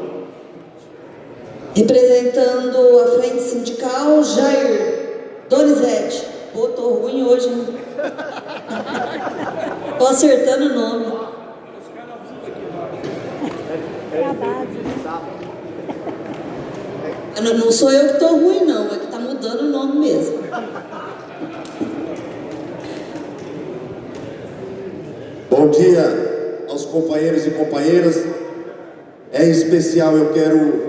Representando a frente sindical, Jair Donizete. Pô, tô ruim hoje, hein? Tô acertando o nome. Não sou eu que estou ruim, não. É que está mudando o nome mesmo. Bom dia aos companheiros e companheiras. Em especial eu quero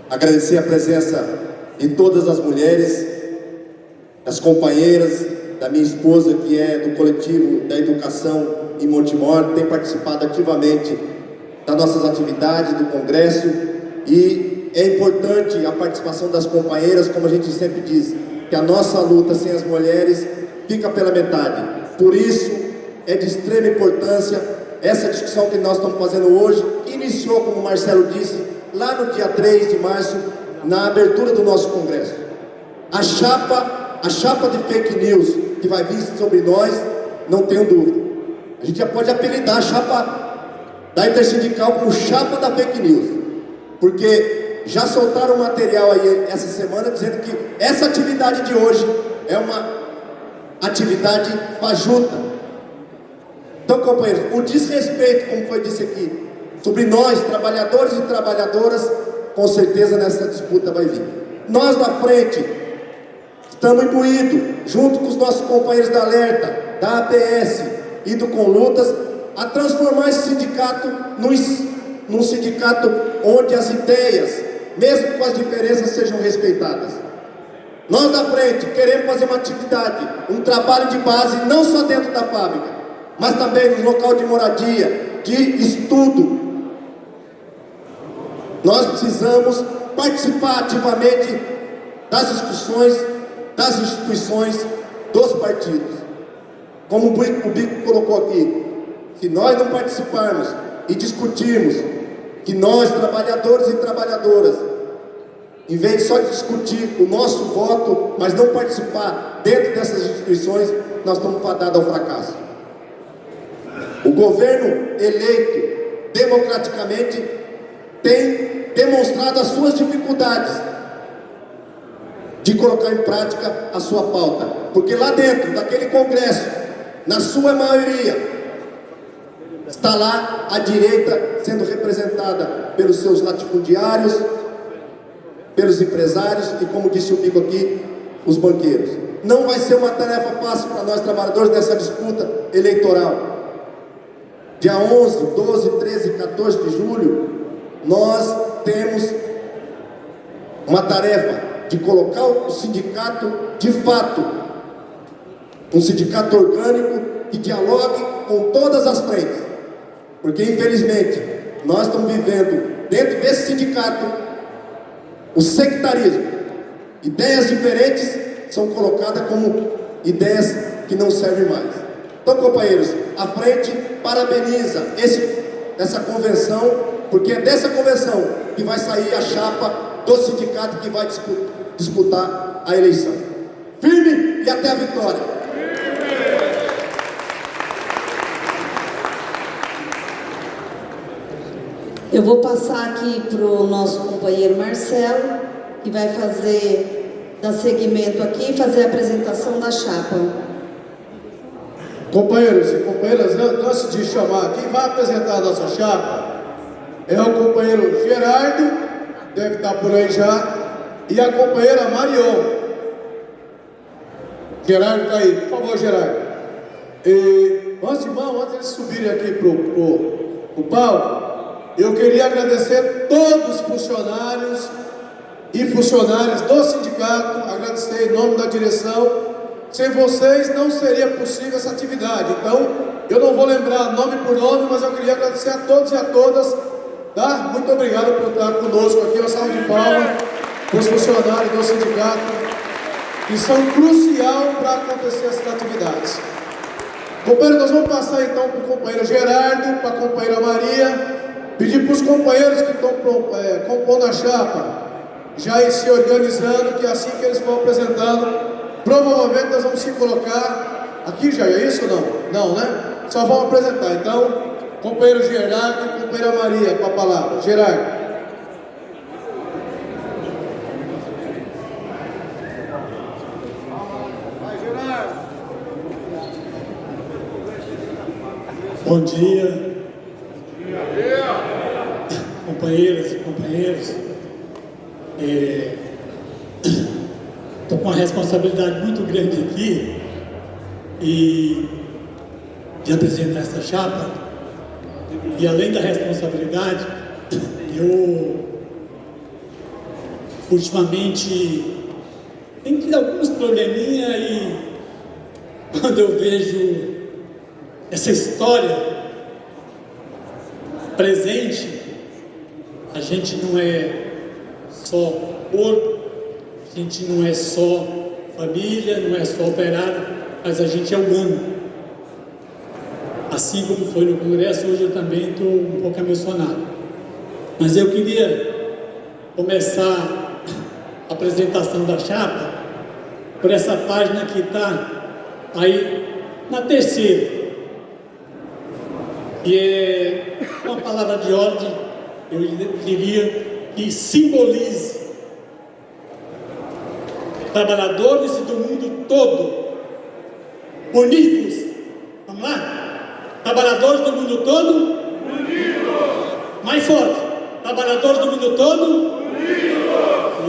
agradecer a presença de todas as mulheres, das companheiras, da minha esposa, que é do coletivo da educação em Montemor, tem participado ativamente das nossas atividades, do congresso, e é importante a participação das companheiras, como a gente sempre diz, que a nossa luta sem as mulheres fica pela metade. Por isso, é de extrema importância essa discussão que nós estamos fazendo hoje, que iniciou, como o Marcelo disse, lá no dia 3 de março, na abertura do nosso congresso. A chapa de fake news que vai vir sobre nós, não tenho dúvida. A gente já pode apelidar a chapa da Intersindical como chapa da fake news, porque já soltaram material aí essa semana dizendo que essa atividade de hoje é uma atividade fajuta. Então, companheiros, o desrespeito, como foi dito aqui, sobre nós, trabalhadores e trabalhadoras, com certeza nessa disputa vai vir. Nós da frente estamos imbuídos, junto com os nossos companheiros da Alerta, da APS e do Conlutas, a transformar esse sindicato num sindicato onde as ideias, mesmo com as diferenças, sejam respeitadas. Nós da frente queremos fazer uma atividade, um trabalho de base, não só dentro da fábrica, mas também no local de moradia, de estudo. Nós precisamos participar ativamente das discussões, das instituições, dos partidos. Como o Bico colocou aqui, se nós não participarmos e discutirmos que nós, trabalhadores e trabalhadoras, em vez de só discutir o nosso voto, mas não participar dentro dessas instituições, nós estamos fadados ao fracasso. O governo eleito democraticamente tem demonstrado as suas dificuldades de colocar em prática a sua pauta, porque lá dentro daquele congresso, na sua maioria, está lá a direita sendo representada pelos seus latifundiários, pelos empresários e, como disse o Bico aqui, os banqueiros. Não vai ser uma tarefa fácil para nós trabalhadores nessa disputa eleitoral. Dia 11, 12, 13 e 14 de julho, nós temos uma tarefa de colocar o sindicato de fato, um sindicato orgânico que dialogue com todas as frentes, porque infelizmente nós estamos vivendo dentro desse sindicato o sectarismo. Ideias diferentes são colocadas como ideias que não servem mais. Então, companheiros, a frente parabeniza essa convenção, porque é dessa convenção que vai sair a chapa do sindicato que vai disputar a eleição. Firme e até a vitória! Eu vou passar aqui para o nosso companheiro Marcelo, que vai dar seguimento aqui e fazer a apresentação da chapa. Companheiros e companheiras, antes de chamar, quem vai apresentar a nossa chapa é o companheiro Gerardo, deve estar por aí já, e a companheira Marion. Gerardo está aí, por favor, Gerardo. E, antes de eles subirem aqui para o palco, eu queria agradecer todos os funcionários e funcionárias do sindicato, agradecer em nome da direção. Sem vocês não seria possível essa atividade. Então, eu não vou lembrar nome por nome, mas eu queria agradecer a todos e a todas. Tá? Muito obrigado por estar conosco aqui. Uma salva de palmas para os funcionários do sindicato, que são crucial para acontecer essas atividades. Companheiro, nós vamos passar então para o companheiro Gerardo, para a companheira Maria. Pedir para os companheiros que estão compondo a chapa já ir se organizando, que assim que eles vão apresentando, provavelmente nós vamos se colocar aqui já, é isso ou não? Não, né? Só vamos apresentar. Então, companheiro Gerardo e companheira Maria com a palavra. Gerardo. Vai, Gerardo. Bom dia. Companheiras e companheiros. com uma responsabilidade muito grande aqui e de apresentar essa chapa. E além da responsabilidade, eu ultimamente tenho tido alguns probleminha e quando eu vejo essa história presente, a gente não é só corpo, a gente não é só família, não é só operário, mas a gente é humano. Assim como foi no Congresso, hoje eu também estou um pouco emocionado. Mas eu queria começar a apresentação da chapa por essa página que está aí na terceira, que é uma palavra de ordem, eu diria, que simboliza trabalhadores do mundo todo, unidos. Vamos lá? Trabalhadores do mundo todo, unidos. Mais forte. Trabalhadores do mundo todo,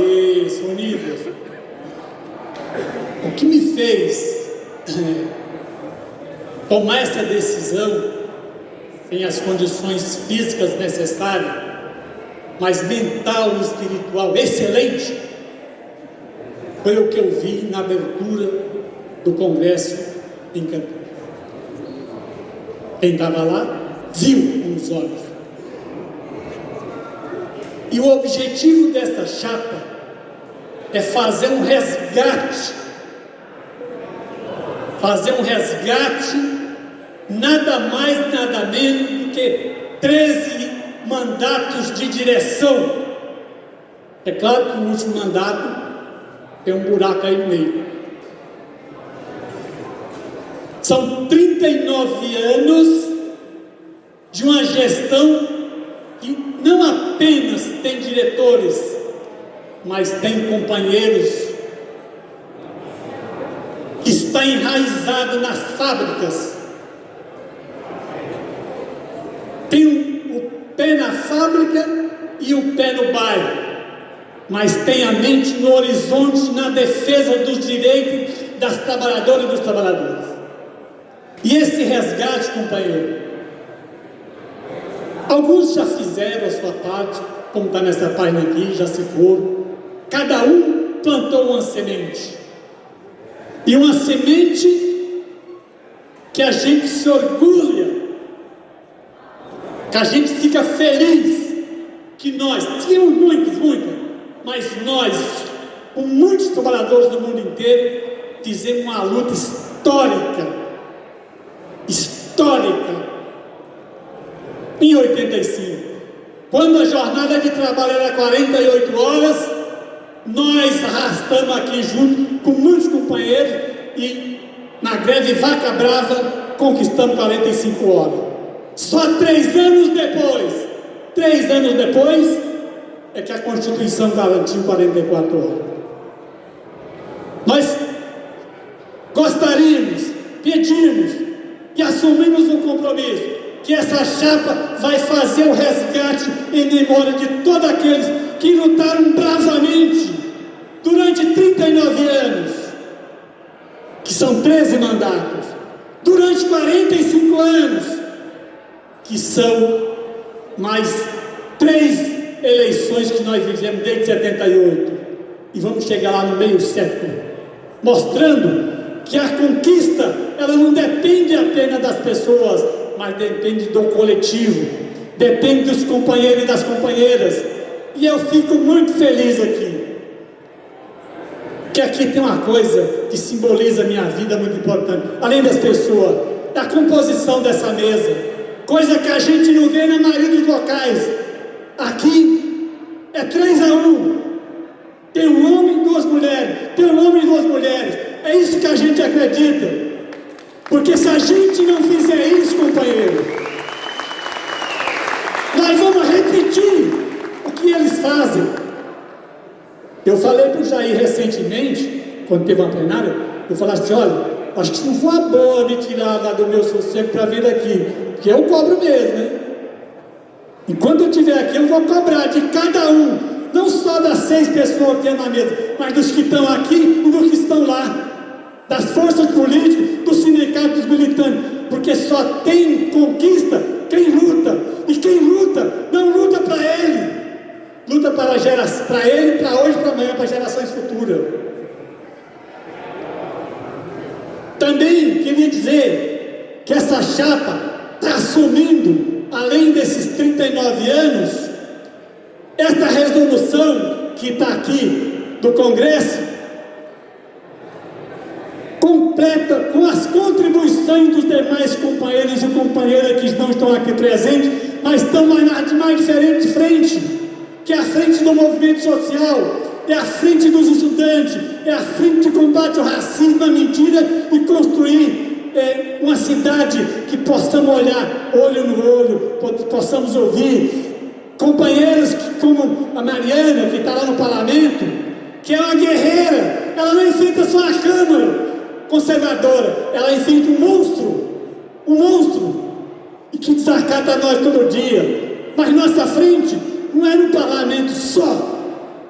unidos. Isso, unidos. O que me fez tomar essa decisão, sem as condições físicas necessárias, mas mental e espiritual excelente, foi o que eu vi na abertura do Congresso em Campinas. Quem estava lá viu com os olhos. E o objetivo dessa chapa é fazer um resgate, nada mais, nada menos do que 13 mandatos de direção. É claro que o último mandato tem um buraco aí no meio. São 39 anos de uma gestão que não apenas tem diretores, mas tem companheiros, que está enraizado nas fábricas. Tem o pé na fábrica e o pé no bairro, mas tem a mente no horizonte, na defesa dos direitos das trabalhadoras e dos trabalhadores. E esse resgate, companheiro, alguns já fizeram a sua parte, como está nessa página aqui, já se foram. Cada um plantou uma semente. E uma semente que a gente se orgulha, que a gente fica feliz, que nós, temos muitas, mas nós, com muitos trabalhadores do mundo inteiro, fizemos uma luta histórica, em 85, quando a jornada de trabalho era 48 horas, nós arrastamos aqui junto com muitos companheiros e na greve Vaca Brava conquistamos 45 horas. Só 3 anos depois é que a Constituição garantiu 44 horas. Nós gostaríamos, pedimos e assumimos um compromisso que essa chapa vai fazer o resgate em memória de todos aqueles que lutaram bravamente durante 39 anos, que são 13 mandatos, durante 45 anos, que são mais 3 eleições que nós vivemos desde 78, e vamos chegar lá no meio século, mostrando que a conquista, ela não depende apenas das pessoas, mas depende do coletivo, depende dos companheiros e das companheiras. E eu fico muito feliz aqui, que aqui tem uma coisa que simboliza a minha vida muito importante, além das pessoas, da composição dessa mesa, coisa que a gente não vê na maioria dos locais. Aqui é 3-1, tem um homem e 2 mulheres, tem um homem e 2 mulheres, é isso que a gente acredita. Porque se a gente não fizer isso, companheiro, nós vamos repetir o que eles fazem. Eu falei para o Jair recentemente, quando teve uma plenária, eu falei assim, olha, acho que não foi uma boa me tirar lá do meu sossego para vir aqui, porque eu cobro mesmo, né? Enquanto eu estiver aqui, eu vou cobrar de cada um não só das 6 pessoas que tem na mesa, mas dos que estão aqui e dos que estão lá, das forças políticas, dos sindicatos, dos militantes, porque só tem conquista quem luta, e quem luta, não luta para ele, luta para ele, para hoje, para amanhã, para gerações futuras. Também queria dizer que essa chapa está assumindo, além desses 39 anos, esta resolução que está aqui do Congresso, completa com as contribuições dos demais companheiros e companheiras que não estão aqui presentes, mas estão na mais diferente frente, que é a frente do movimento social, é a frente dos estudantes, é a frente de combate ao racismo, à mentira, e construir uma cidade que possamos olhar olho no olho, possamos ouvir companheiros como a Mariana, que está lá no parlamento, que é uma guerreira, ela não enfrenta só a Câmara conservadora, ela enfrenta um monstro, e que desacata nós todo dia. Mas nossa frente não é no parlamento só,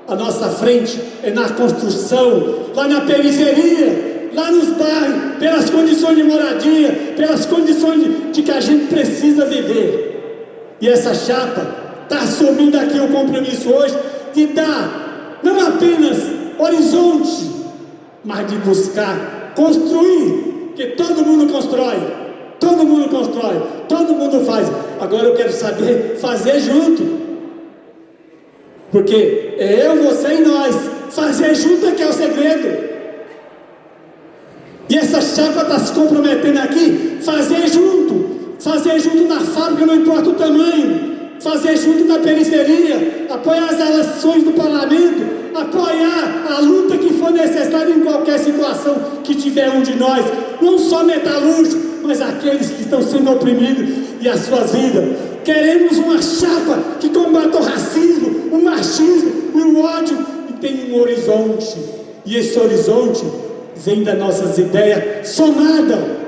a nossa frente é na construção, lá na periferia, lá nos bairros, pelas condições de moradia, pelas condições de que a gente precisa viver. E essa chapa está assumindo aqui o compromisso hoje de dar não apenas horizonte, mas de buscar construir, que todo mundo constrói, todo mundo faz. Agora eu quero saber fazer junto, porque é eu, você e nós, fazer junto é que é o segredo. E essa chapa está se comprometendo aqui, fazer junto na fábrica, não importa o tamanho, fazer junto na periferia, apoiar as ações do parlamento, apoiar a luta que for necessária em qualquer situação que tiver um de nós, não só metalúrgico, mas aqueles que estão sendo oprimidos e as suas vidas. Queremos uma chapa que combata o racismo, o machismo e o ódio, e tem um horizonte, e esse horizonte vem das nossas ideias somada,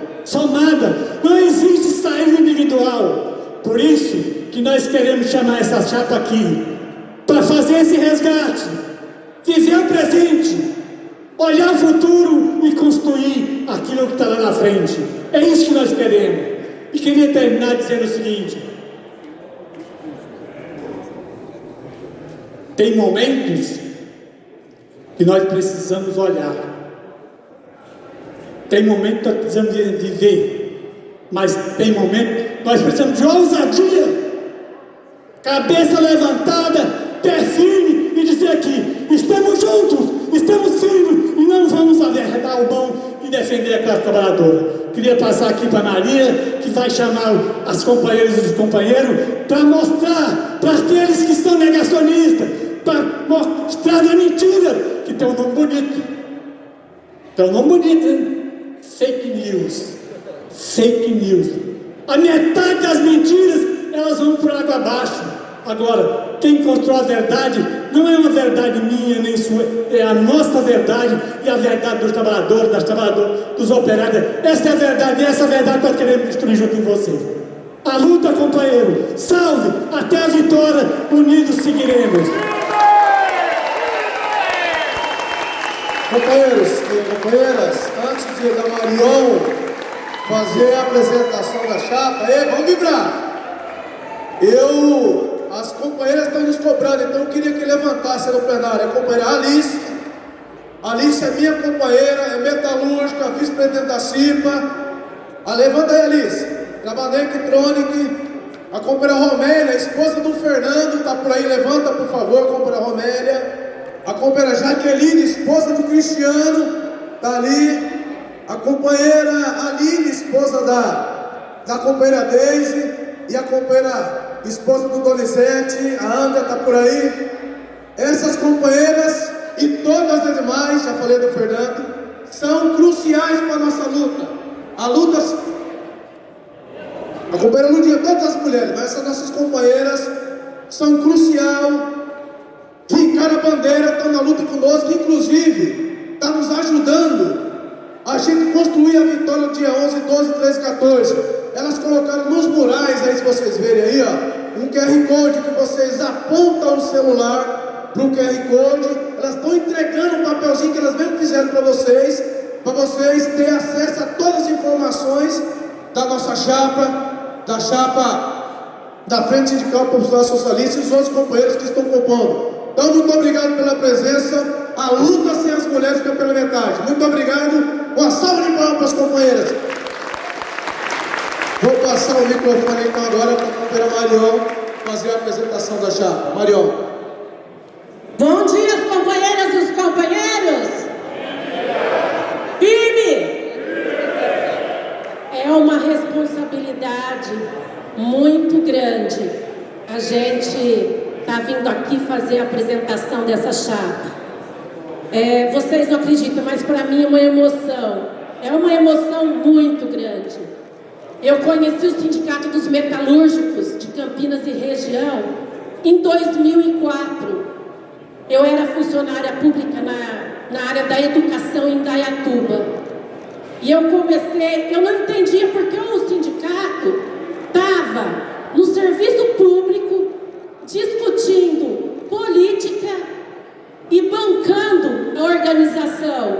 não existe saída individual. Por isso que nós queremos chamar essa chapa aqui, para fazer esse resgate, viver o presente, olhar o futuro e construir aquilo que está lá na frente. É isso que nós queremos. E queria terminar dizendo o seguinte: tem momentos que nós precisamos olhar, tem momentos que nós precisamos viver, mas tem momentos que nós precisamos de ousadia, cabeça levantada, pé firme, e dizer aqui: estamos juntos, estamos firmes, e não vamos arredar o mão e defender a classe trabalhadora. Queria passar aqui para a Maria, que vai chamar as companheiras e os companheiros para mostrar para aqueles que são negacionistas, para mostrar na mentira, que tem um nome bonito. Tem um nome bonito, hein? Fake news. A metade das mentiras, elas vão por água abaixo. Agora, quem constrói a verdade não é uma verdade minha nem sua, é a nossa verdade e a verdade dos trabalhadores, das trabalhadoras, dos operários. Essa é a verdade, e essa verdade nós queremos destruir junto com vocês. A luta, companheiro, salve, até a vitória, unidos seguiremos. Companheiros e companheiras, antes da Marion fazer a apresentação da chapa, vamos vibrar! As companheiras estão nos cobrando, então eu queria que levantasse no plenário a companheira Alice. Alice é minha companheira, é metalúrgica, vice-presidente da CIPA. Levanta aí, Alice. Trabalha na Electronic. A companheira Romélia, esposa do Fernando, está por aí, levanta por favor, companheira Romélia. A companheira Jaqueline, esposa do Cristiano, está ali. A companheira Aline, esposa da companheira Deise. E a companheira esposa do Donizete, a Andra está por aí. Essas companheiras e todas as demais, já falei do Fernando, são cruciais para a nossa luta. A companheira Ludinha, todas as mulheres, mas essas nossas companheiras são crucial. Fincaram a bandeira, estão na luta conosco, inclusive está nos ajudando a gente construir a vitória no dia 11, 12, 13, 14. Elas colocaram nos murais aí, se vocês verem aí, ó, um QR Code que vocês apontam o celular para no QR Code, elas estão entregando um papelzinho que elas mesmo fizeram para vocês terem acesso a todas as informações da nossa chapa, da chapa da Frente Sindical Popular Socialista e os outros companheiros que estão compondo. Então, muito obrigado pela presença. A luta sem as mulheres fica pela metade. Muito obrigado. Uma salva de palmas para as companheiras. Vou passar o microfone então agora para a companheira Marion fazer a apresentação da chapa. Marion. Bom dia, companheiras e os companheiros. Firme. É uma responsabilidade muito grande a gente está vindo aqui fazer a apresentação dessa chapa. Vocês não acreditam, mas para mim é uma emoção muito grande. Eu conheci o Sindicato dos Metalúrgicos de Campinas e região em 2004. Eu era funcionária pública na área da educação em Indaiatuba. E eu não entendia porque o sindicato estava no serviço público discutindo política e bancando a organização.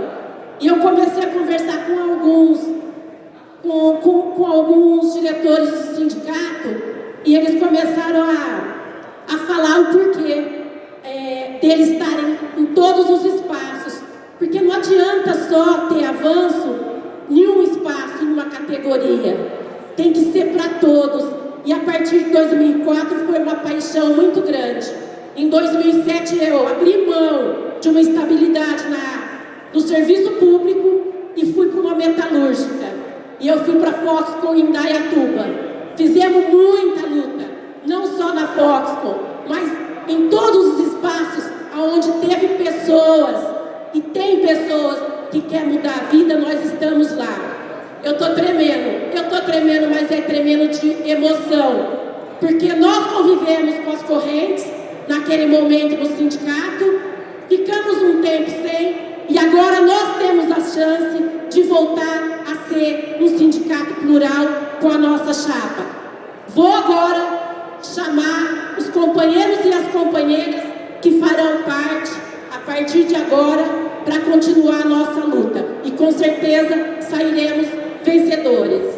E eu comecei a conversar com alguns diretores do sindicato e eles começaram a falar o porquê deles estarem em todos os espaços. Porque não adianta só ter avanço em um espaço, em uma categoria. Tem que ser para todos. E a partir de 2004 foi uma paixão muito grande. Em 2007 eu abri mão de uma estabilidade no serviço público e fui para uma metalúrgica. E eu fui para a Foxconn em Indaiatuba. Fizemos muita luta, não só na Foxconn, mas em todos os espaços onde teve pessoas e tem pessoas que querem mudar a vida, nós estamos lá. Eu estou tremendo, mas é tremendo de emoção, porque nós convivemos com as correntes naquele momento no sindicato, ficamos um tempo sem, e agora nós temos a chance de voltar a ser um sindicato plural com a nossa chapa. Vou agora chamar os companheiros e as companheiras que farão parte, a partir de agora, para continuar a nossa luta, e com certeza sairemos vencedores.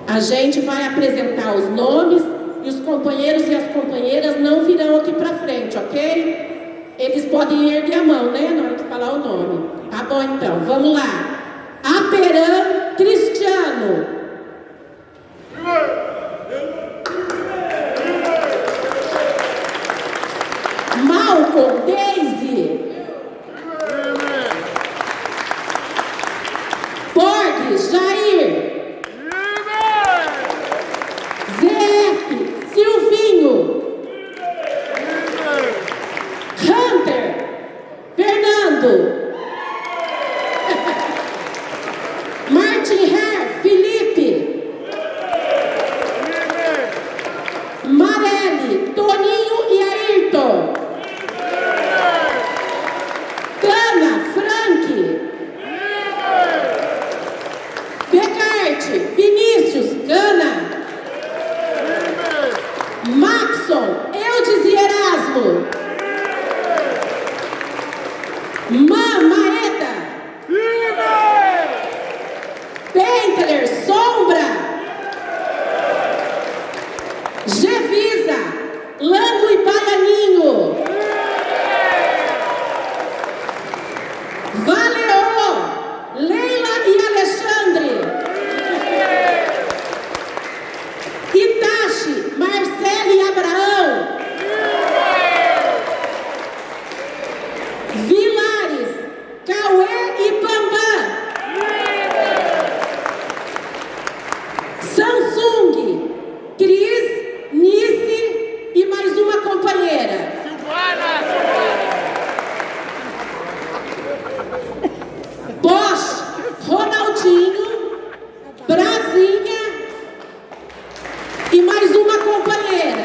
A gente vai apresentar os nomes e os companheiros e as companheiras não virão aqui para frente, ok? Eles podem erguer a mão, né, na hora de falar o nome. Tá bom, então, vamos lá. Aperan Cristiano. Malcolm Daisy. Borges Jair. ZF Silvinho. Hunter Fernando. Martin Herr Felipe. Marelli Toninho e Ayrton. Cana Frank. Becarte Vinícius Cana. Maxon Eudes e Erasmo. Maeda. Pentler Sombra. Gevisa Lango e Baianinho. Valeô Leila e Alexandre. Itachi Marcelo e Abraão. Vilares Cauê e Bambam. Samsung Cris, Nice e mais uma companheira. Bosch, Ronaldinho, Brasinha e mais uma companheira.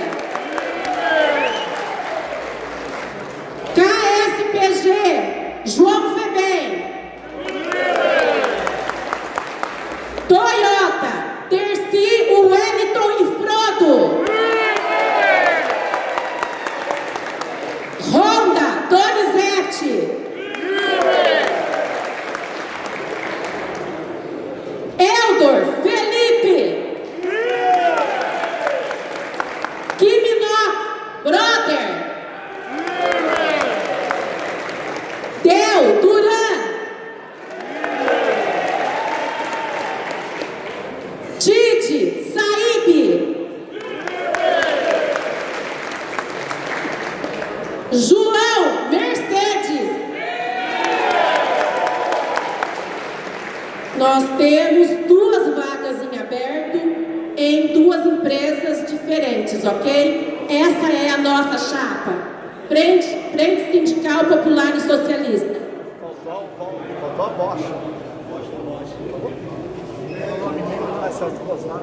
KSPG, João Febem. Toyota, empresas diferentes, ok? Essa é a nossa chapa. Frente Sindical Popular e Socialista. Faltou a Bosch. O nome dele não vai ser Bolsonaro.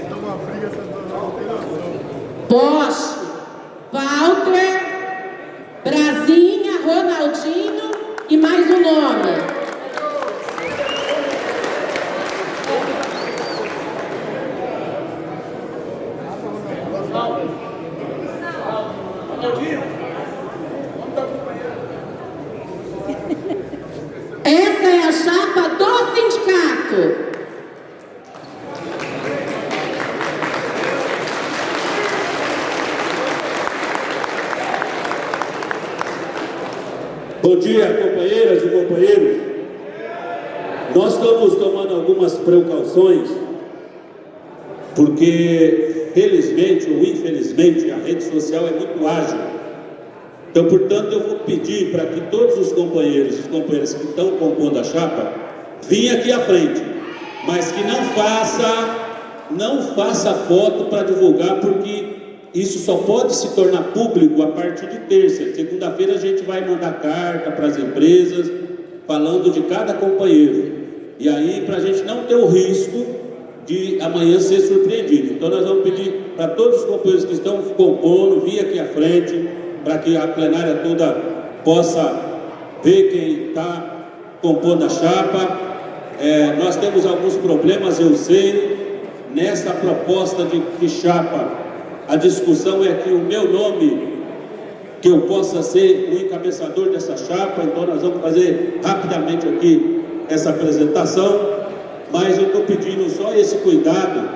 Dá uma briga, você não tem noção. Bosch, Walter, Brasinha, Ronaldinho e mais um nome. Essa é a chapa do sindicato. Bom dia, companheiras e companheiros. Nós estamos tomando algumas precauções, porque, felizmente ou infelizmente, a rede social é muito ágil. Então, portanto, eu vou pedir para que todos os companheiros e companheiras que estão compondo a chapa venham aqui à frente, mas que não faça foto para divulgar, porque isso só pode se tornar público a partir de terça. Segunda-feira a gente vai mandar carta para as empresas falando de cada companheiro. E aí, para a gente não ter o risco de amanhã ser surpreendido. Então nós vamos pedir para todos os companheiros que estão compondo, vir aqui à frente, para que a plenária toda possa ver quem está compondo a chapa. Nós temos alguns problemas, eu sei, nessa proposta de chapa. A discussão é que o meu nome, que eu possa ser o encabeçador dessa chapa, então nós vamos fazer rapidamente aqui essa apresentação, mas eu estou pedindo só esse cuidado,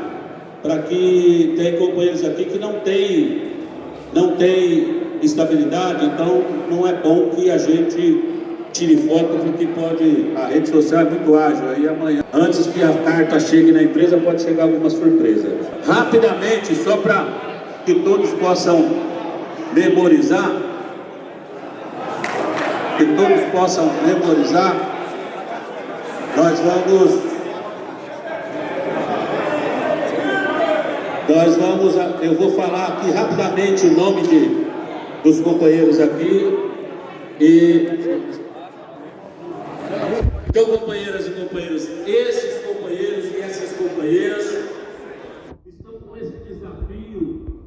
para que tem companheiros aqui que não tem estabilidade, então não é bom que a gente tire foto, porque a rede social é muito ágil, aí amanhã, antes que a carta chegue na empresa, pode chegar alguma surpresa. Rapidamente, só para que todos possam memorizar, eu vou falar aqui rapidamente o nome dos companheiros aqui, então, companheiras e companheiros, esses companheiros e essas companheiras estão com esse desafio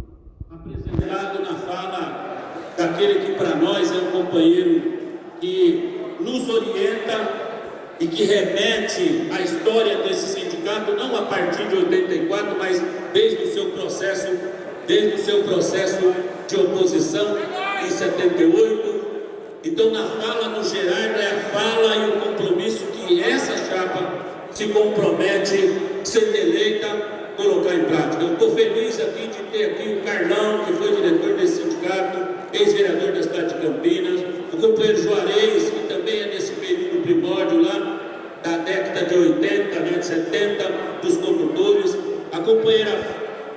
apresentado na fala daquele que para nós é um companheiro que nos orienta e que remete à história desse sindicato, não a partir de 84, mas desde o seu processo de oposição em 78. Então, na fala do Gerardo, é a fala e o compromisso que essa chapa se compromete, sendo eleita, colocar em prática. Eu estou feliz aqui de ter aqui o Carlão, que foi diretor desse sindicato, ex-vereador da cidade de Campinas, o companheiro Juarez, que também é nesse período primórdio lá, da década de 80, de 70, dos condutores, a companheira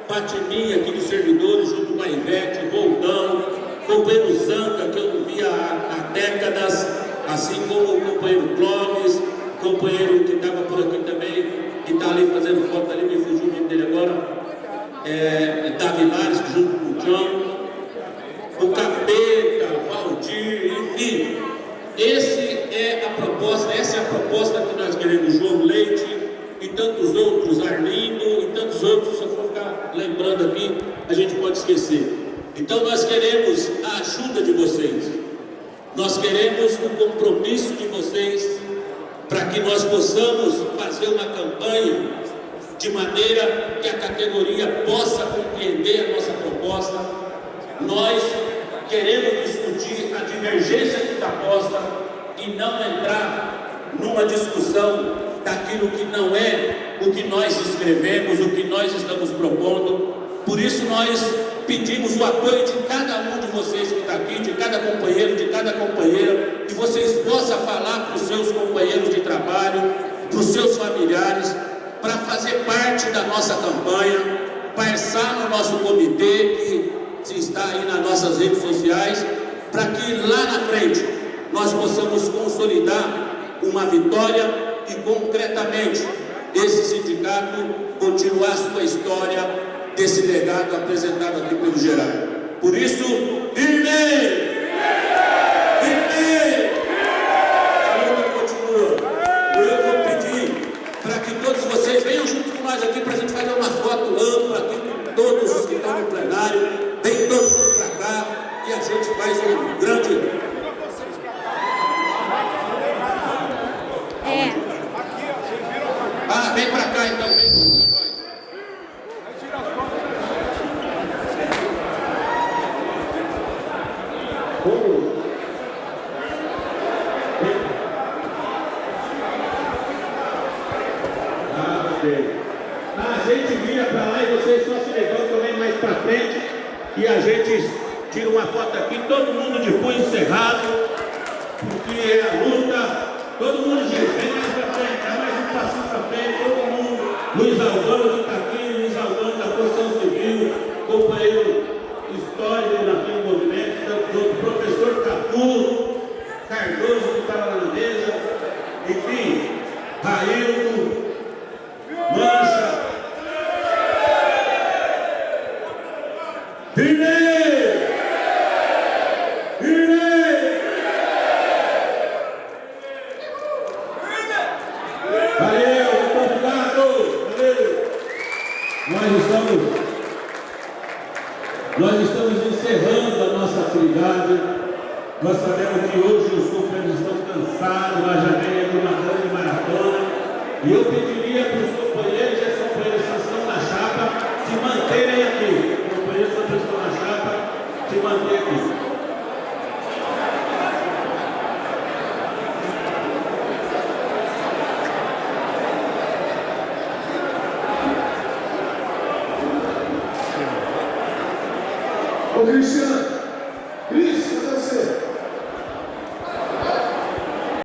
Patiminha, aqui dos servidores, junto com a Ivete, Voltão, companheiro Zanca, que eu não via há décadas, assim como o companheiro Clóvis, companheiro que estava por aqui também, que está ali fazendo foto ali, me fugiu o nome dele agora, Davi Lares, junto com o John, o Capeta, o Valdir, enfim, essa é a proposta que nós queremos, João Leite e tantos outros, Arlindo e tantos outros, se eu for ficar lembrando aqui, a gente pode esquecer. Então nós queremos a ajuda de vocês, nós queremos o compromisso de vocês, para que nós possamos fazer uma campanha de maneira que a categoria possa compreender a nossa proposta. Nós queremos discutir a divergência que está posta e não entrar numa discussão daquilo que não é o que nós escrevemos, o que nós estamos propondo. Por isso nós pedimos o apoio de cada um de vocês que está aqui, de cada companheiro, de cada companheira, que vocês possam falar para os seus companheiros de trabalho, para os seus familiares, para fazer parte da nossa campanha, passar no nosso comitê, que está aí nas nossas redes sociais, para que lá na frente nós possamos consolidar uma vitória e concretamente esse sindicato continuar sua história desse legado apresentado aqui pelo Gerardo. Por isso, firme! A luta continua. Eu vou pedir para que todos vocês venham junto com nós aqui para a gente fazer uma foto ampla aqui com todos os que estão no plenário. Vem todo mundo para cá e a gente faz um grande... Ah, vem pra cá então, vem com nós. A gente vira pra lá e vocês só se levantam bem mais pra frente e a gente tira uma foto aqui, todo mundo de punho cerrado, porque é a luta. Todo mundo, gente, vem mais pra frente, dá mais um passinho pra frente, todo mundo. Luiz Albano que está aqui, Luiz Albano da Construção Civil, companheiro histórico naquele movimento, tanto outro, professor Capu, Cardoso que estava lá na mesa, enfim, Raildo, Mancha. Nós estamos encerrando a nossa atividade. Nós sabemos que hoje os companheiros estão cansados, mas já vem de uma grande maratona. E eu pediria para os companheiros e as companheiras que estão na chapa se manterem aqui. Os companheiros que estão na chapa se manterem aqui. Ô Cristiano,